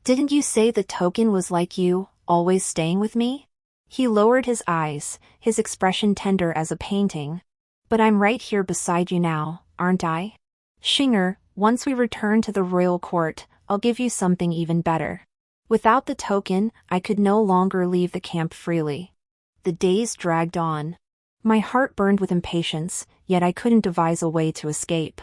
"Didn't you say the token was like you, always staying with me?" He lowered his eyes, his expression tender as a painting. "But I'm right here beside you now, aren't I? Xinger, once we return to the royal court, I'll give you something even better." Without the token, I could no longer leave the camp freely. The days dragged on. My heart burned with impatience, yet I couldn't devise a way to escape.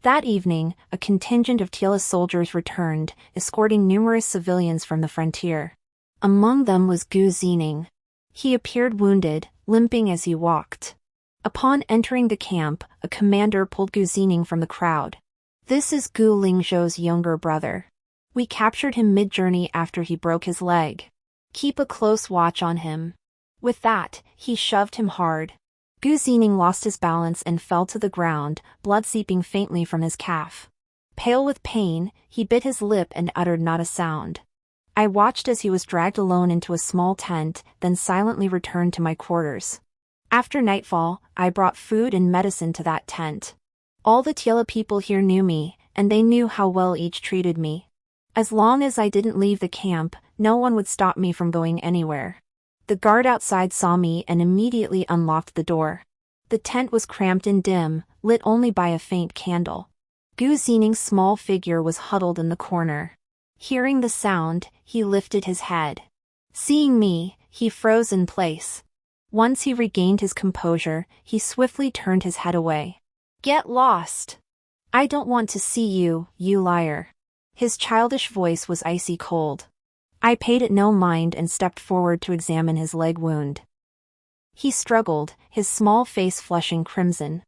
That evening, a contingent of Tiela's soldiers returned, escorting numerous civilians from the frontier. Among them was Gu Zining. He appeared wounded, limping as he walked. Upon entering the camp, a commander pulled Gu Zining from the crowd. "This is Gu Lingzhou's younger brother. We captured him mid-journey after he broke his leg. Keep a close watch on him." With that, he shoved him hard. Gu Zining lost his balance and fell to the ground, blood seeping faintly from his calf. Pale with pain, he bit his lip and uttered not a sound. I watched as he was dragged alone into a small tent, then silently returned to my quarters. After nightfall, I brought food and medicine to that tent. All the Tiela people here knew me, and they knew how well each treated me. As long as I didn't leave the camp, no one would stop me from going anywhere. The guard outside saw me and immediately unlocked the door. The tent was cramped and dim, lit only by a faint candle. Gu Zining's small figure was huddled in the corner. Hearing the sound, he lifted his head. Seeing me, he froze in place. Once he regained his composure, he swiftly turned his head away. "Get lost! I don't want to see you, you liar." His childish voice was icy cold. I paid it no mind and stepped forward to examine his leg wound. He struggled, his small face flushing crimson.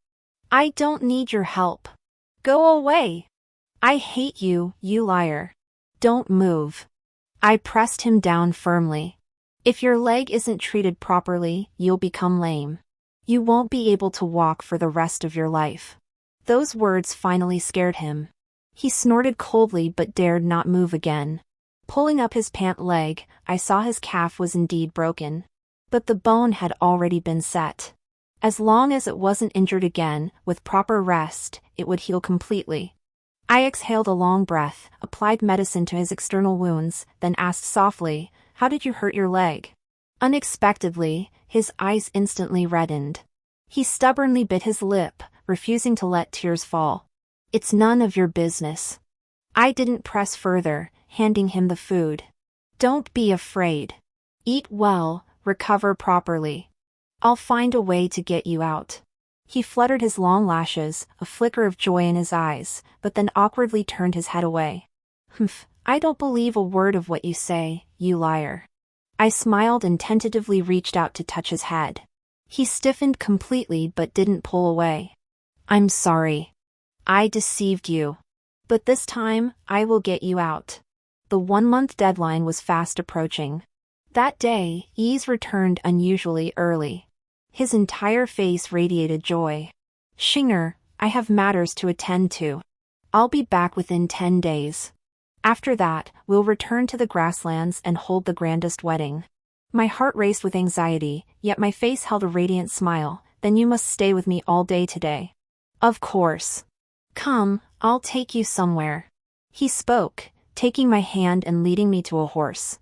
"I don't need your help. Go away. I hate you, you liar. Don't move." I pressed him down firmly. "If your leg isn't treated properly, you'll become lame. You won't be able to walk for the rest of your life." Those words finally scared him. He snorted coldly but dared not move again. Pulling up his pant leg, I saw his calf was indeed broken. But the bone had already been set. As long as it wasn't injured again, with proper rest, it would heal completely. I exhaled a long breath, applied medicine to his external wounds, then asked softly, "How did you hurt your leg?" Unexpectedly, his eyes instantly reddened. He stubbornly bit his lip, refusing to let tears fall. "It's none of your business." I didn't press further, handing him the food. "Don't be afraid. Eat well, recover properly. I'll find a way to get you out." He fluttered his long lashes, a flicker of joy in his eyes, but then awkwardly turned his head away. "Humph, I don't believe a word of what you say, you liar." I smiled and tentatively reached out to touch his head. He stiffened completely but didn't pull away. "I'm sorry. I deceived you. But this time, I will get you out." The 1-month deadline was fast approaching. That day, Yves returned unusually early. His entire face radiated joy. "Xinger, I have matters to attend to. I'll be back within 10 days. After that, we'll return to the grasslands and hold the grandest wedding." My heart raced with anxiety, yet my face held a radiant smile. "Then you must stay with me all day today." "Of course. Come, I'll take you somewhere." He spoke, taking my hand and leading me to a horse.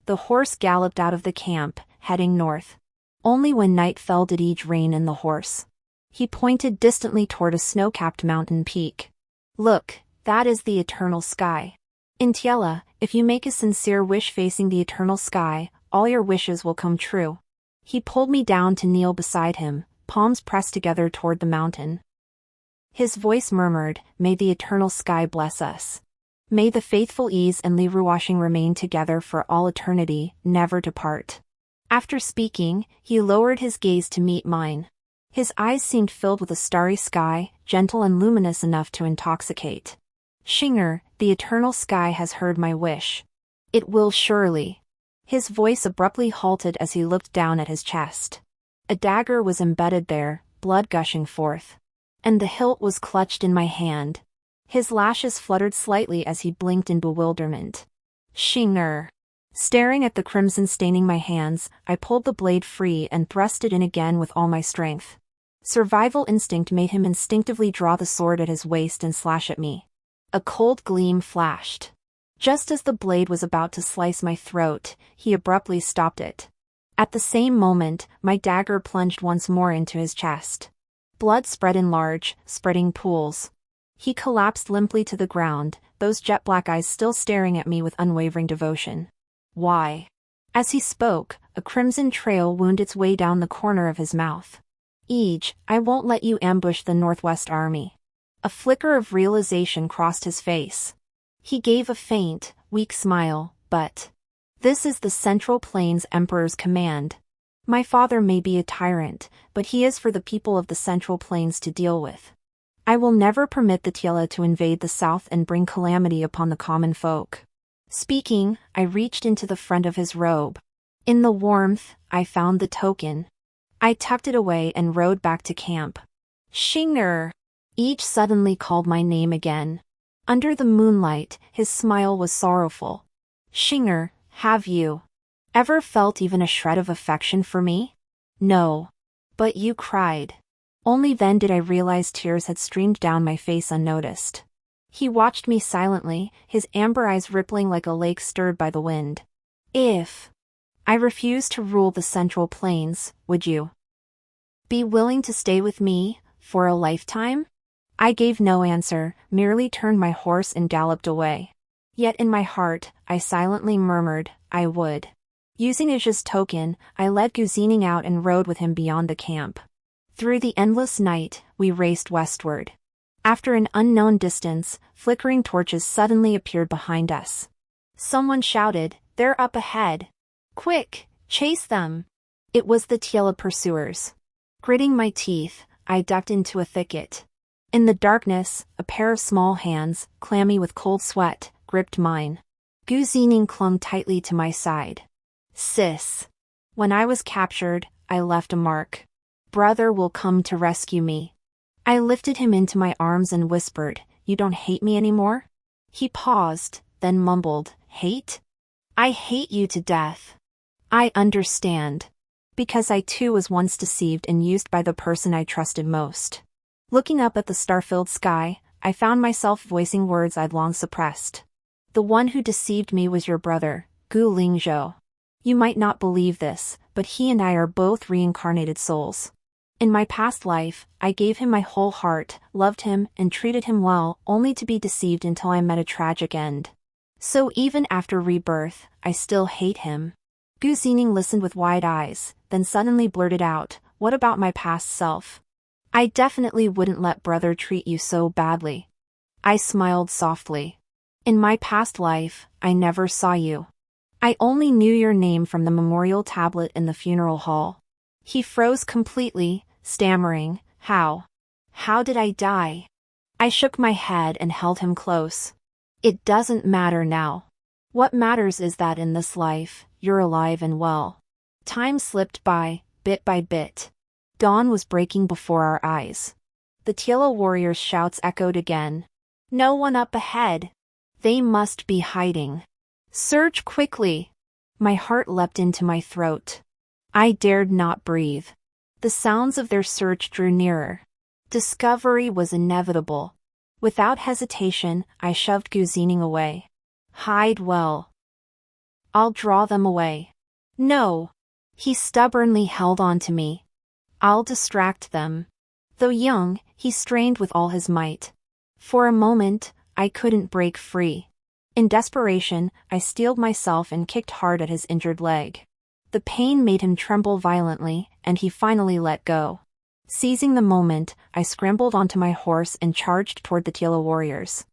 The horse galloped out of the camp, heading north. Only when night fell did Yves rein in the horse. He pointed distantly toward a snow-capped mountain peak. "Look, that is the eternal sky. In Tiela, if you make a sincere wish facing the eternal sky, all your wishes will come true." He pulled me down to kneel beside him, palms pressed together toward the mountain. His voice murmured, "May the eternal sky bless us. May the faithful Yves and Li Ruoxing remain together for all eternity, never to part." After speaking, he lowered his gaze to meet mine. His eyes seemed filled with a starry sky, gentle and luminous enough to intoxicate. Shinger, the eternal sky has heard my wish. It will surely. His voice abruptly halted as he looked down at his chest. A dagger was embedded there, blood gushing forth. And the hilt was clutched in my hand. His lashes fluttered slightly as he blinked in bewilderment. Shinger. Staring at the crimson staining my hands, I pulled the blade free and thrust it in again with all my strength. Survival instinct made him instinctively draw the sword at his waist and slash at me. A cold gleam flashed. Just as the blade was about to slice my throat, he abruptly stopped it. At the same moment, my dagger plunged once more into his chest. Blood spread in large, spreading pools. He collapsed limply to the ground, those jet-black eyes still staring at me with unwavering devotion. Why? As he spoke, a crimson trail wound its way down the corner of his mouth. I won't let you ambush the Northwest Army. A flicker of realization crossed his face. He gave a faint, weak smile, but this is the Central Plains Emperor's command. My father may be a tyrant, but he is for the people of the Central Plains to deal with. I will never permit the Tiela to invade the South and bring calamity upon the common folk. Speaking, I reached into the front of his robe. In the warmth, I found the token. I tucked it away and rode back to camp. Shinger! Each suddenly called my name again. Under the moonlight, his smile was sorrowful. Shinger, have you ever felt even a shred of affection for me? No. But you cried. Only then did I realize tears had streamed down my face unnoticed. He watched me silently, his amber eyes rippling like a lake stirred by the wind. If I refused to rule the Central Plains, would you be willing to stay with me for a lifetime? I gave no answer, merely turned my horse and galloped away. Yet in my heart, I silently murmured, I would. Using Isha's token, I led Guzining out and rode with him beyond the camp. Through the endless night, we raced westward. After an unknown distance, flickering torches suddenly appeared behind us. Someone shouted, "They're up ahead! Quick, chase them!" It was the Tiela pursuers. Gritting my teeth, I ducked into a thicket. In the darkness, a pair of small hands, clammy with cold sweat, gripped mine. Guzining clung tightly to my side. Sis. When I was captured, I left a mark. Brother will come to rescue me. I lifted him into my arms and whispered, "You don't hate me anymore?" He paused, then mumbled, "Hate? I hate you to death." I understand. Because I too was once deceived and used by the person I trusted most. Looking up at the star-filled sky, I found myself voicing words I'd long suppressed. The one who deceived me was your brother, Gu Lingzhou. You might not believe this, but he and I are both reincarnated souls. In my past life, I gave him my whole heart, loved him, and treated him well, only to be deceived until I met a tragic end. So even after rebirth, I still hate him. Gu Zining listened with wide eyes, then suddenly blurted out, "What about my past self? I definitely wouldn't let brother treat you so badly." I smiled softly. In my past life, I never saw you. I only knew your name from the memorial tablet in the funeral hall. He froze completely, stammering, How did I die?" I shook my head and held him close. "It doesn't matter now. What matters is that in this life, you're alive and well." Time slipped by, bit by bit. Dawn was breaking before our eyes. The Tiela warriors' shouts echoed again. "No one up ahead! They must be hiding. Search quickly!" My heart leapt into my throat. I dared not breathe. The sounds of their search drew nearer. Discovery was inevitable. Without hesitation, I shoved Guzining away. "Hide well. I'll draw them away." "No." He stubbornly held on to me. "I'll distract them." Though young, he strained with all his might. For a moment, I couldn't break free. In desperation, I steeled myself and kicked hard at his injured leg. The pain made him tremble violently, and he finally let go. Seizing the moment, I scrambled onto my horse and charged toward the Tiela warriors.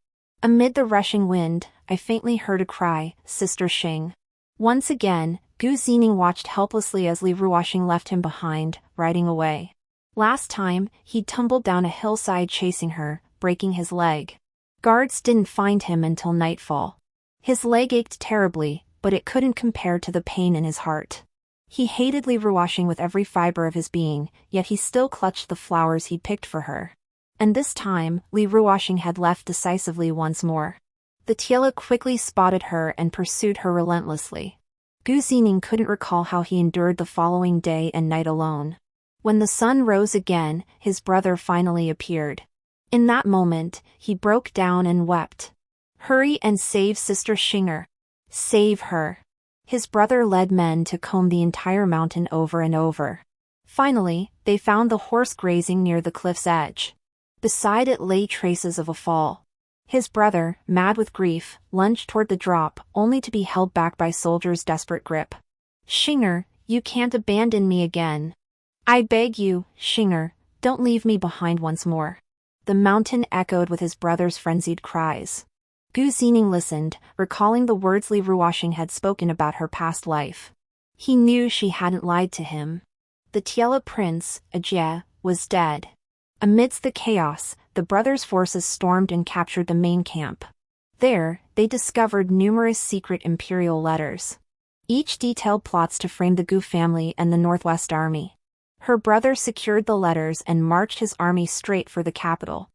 Amid the rushing wind, I faintly heard a cry, "Sister Xing." Once again, Gu Zining watched helplessly as Li Ruoxing left him behind, riding away. Last time, he'd tumbled down a hillside chasing her, breaking his leg. Guards didn't find him until nightfall. His leg ached terribly, but it couldn't compare to the pain in his heart. He hated Leverwashing with every fiber of his being, yet he still clutched the flowers he'd picked for her. And this time, Leverwashing had left decisively once more. The Tiela quickly spotted her and pursued her relentlessly. Gu Zining couldn't recall how he endured the following day and night alone. When the sun rose again, his brother finally appeared. In that moment, he broke down and wept. "Hurry and save Sister Xinger. Save her." His brother led men to comb the entire mountain over and over. Finally, they found the horse grazing near the cliff's edge. Beside it lay traces of a fall. His brother, mad with grief, lunged toward the drop, only to be held back by soldiers' desperate grip. "Xinger, you can't abandon me again. I beg you, Xinger, don't leave me behind once more." The mountain echoed with his brother's frenzied cries. Gu Zining listened, recalling the words Leverwashing had spoken about her past life. He knew she hadn't lied to him. The Tiela prince, Ajie, was dead. Amidst the chaos, the brothers' forces stormed and captured the main camp. There, they discovered numerous secret imperial letters. Each detailed plots to frame the Gu family and the Northwest Army. Her brother secured the letters and marched his army straight for the capital.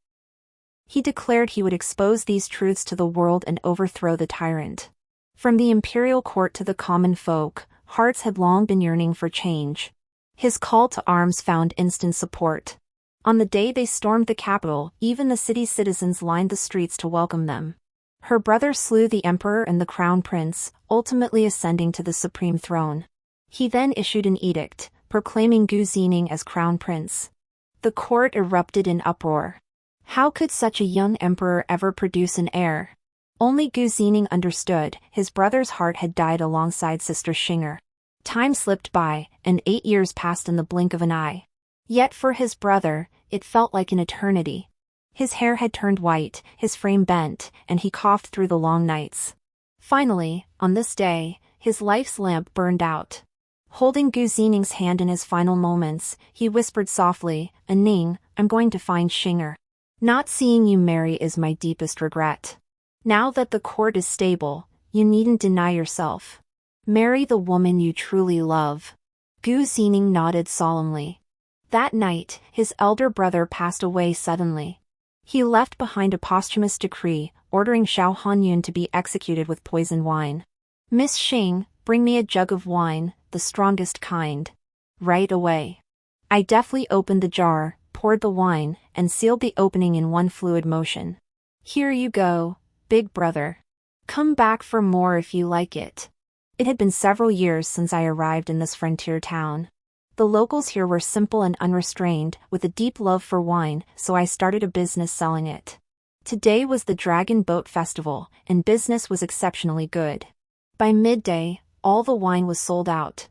He declared he would expose these truths to the world and overthrow the tyrant. From the imperial court to the common folk, hearts had long been yearning for change. His call to arms found instant support. On the day they stormed the capital, even the city's citizens lined the streets to welcome them. Her brother slew the emperor and the crown prince, ultimately ascending to the supreme throne. He then issued an edict, proclaiming Gu Zining as crown prince. The court erupted in uproar. How could such a young emperor ever produce an heir? Only Gu Zining understood. His brother's heart had died alongside Sister Xinger. Time slipped by, and 8 years passed in the blink of an eye. Yet for his brother, it felt like an eternity. His hair had turned white, his frame bent, and he coughed through the long nights. Finally, on this day, his life's lamp burned out. Holding Gu Zining's hand in his final moments, he whispered softly, "Aning, I'm going to find Xinger. Not seeing you marry is my deepest regret. Now that the court is stable, you needn't deny yourself. Marry the woman you truly love." Gu Zining nodded solemnly. That night, his elder brother passed away suddenly. He left behind a posthumous decree, ordering Xiao Hanyun to be executed with poisoned wine. "Miss Xing, bring me a jug of wine, the strongest kind. Right away." I deftly opened the jar, poured the wine, and sealed the opening in one fluid motion. "Here you go, big brother. Come back for more if you like it." It had been several years since I arrived in this frontier town. The locals here were simple and unrestrained, with a deep love for wine, so I started a business selling it. Today was the Dragon Boat Festival, and business was exceptionally good. By midday, all the wine was sold out.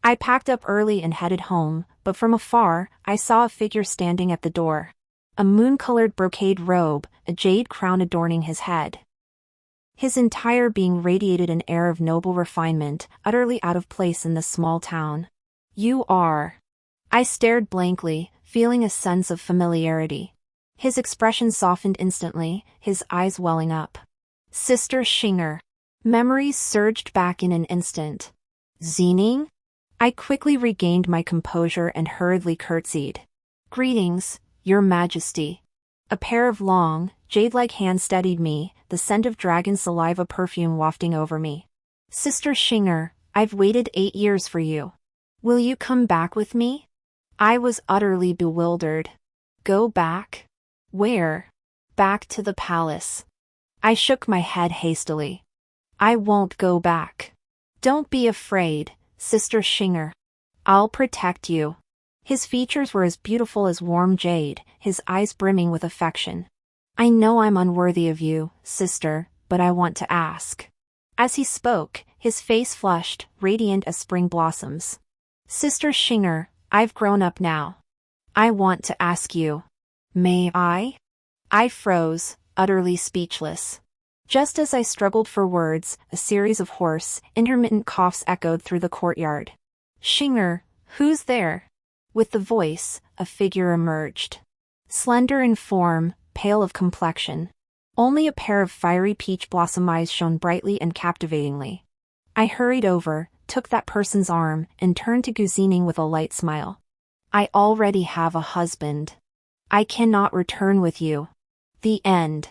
I packed up early and headed home, but from afar, I saw a figure standing at the door. A moon-colored brocade robe, a jade crown adorning his head. His entire being radiated an air of noble refinement, utterly out of place in this small town. "You are..." I stared blankly, feeling a sense of familiarity. His expression softened instantly, his eyes welling up. "Sister Xinger." Memories surged back in an instant. "Zining?" I quickly regained my composure and hurriedly curtsied. "Greetings, Your Majesty." A pair of long, jade-like hands steadied me, the scent of dragon saliva perfume wafting over me. "Sister Xinger, I've waited 8 years for you. Will you come back with me?" I was utterly bewildered. "Go back? Where?" "Back to the palace." I shook my head hastily. "I won't go back. Don't be afraid, Sister Xinger. I'll protect you." His features were as beautiful as warm jade, his eyes brimming with affection. "I know I'm unworthy of you, sister, but I want to ask." As he spoke, his face flushed, radiant as spring blossoms. "Sister Xinger, I've grown up now. I want to ask you. May I?" I froze, utterly speechless. Just as I struggled for words, a series of hoarse, intermittent coughs echoed through the courtyard. "Xinger, who's there?" With the voice, a figure emerged. Slender in form, pale of complexion. Only a pair of fiery peach blossom eyes shone brightly and captivatingly. I hurried over, took that person's arm, and turned to Guzining with a light smile. I already have a husband. I cannot return with you. The end.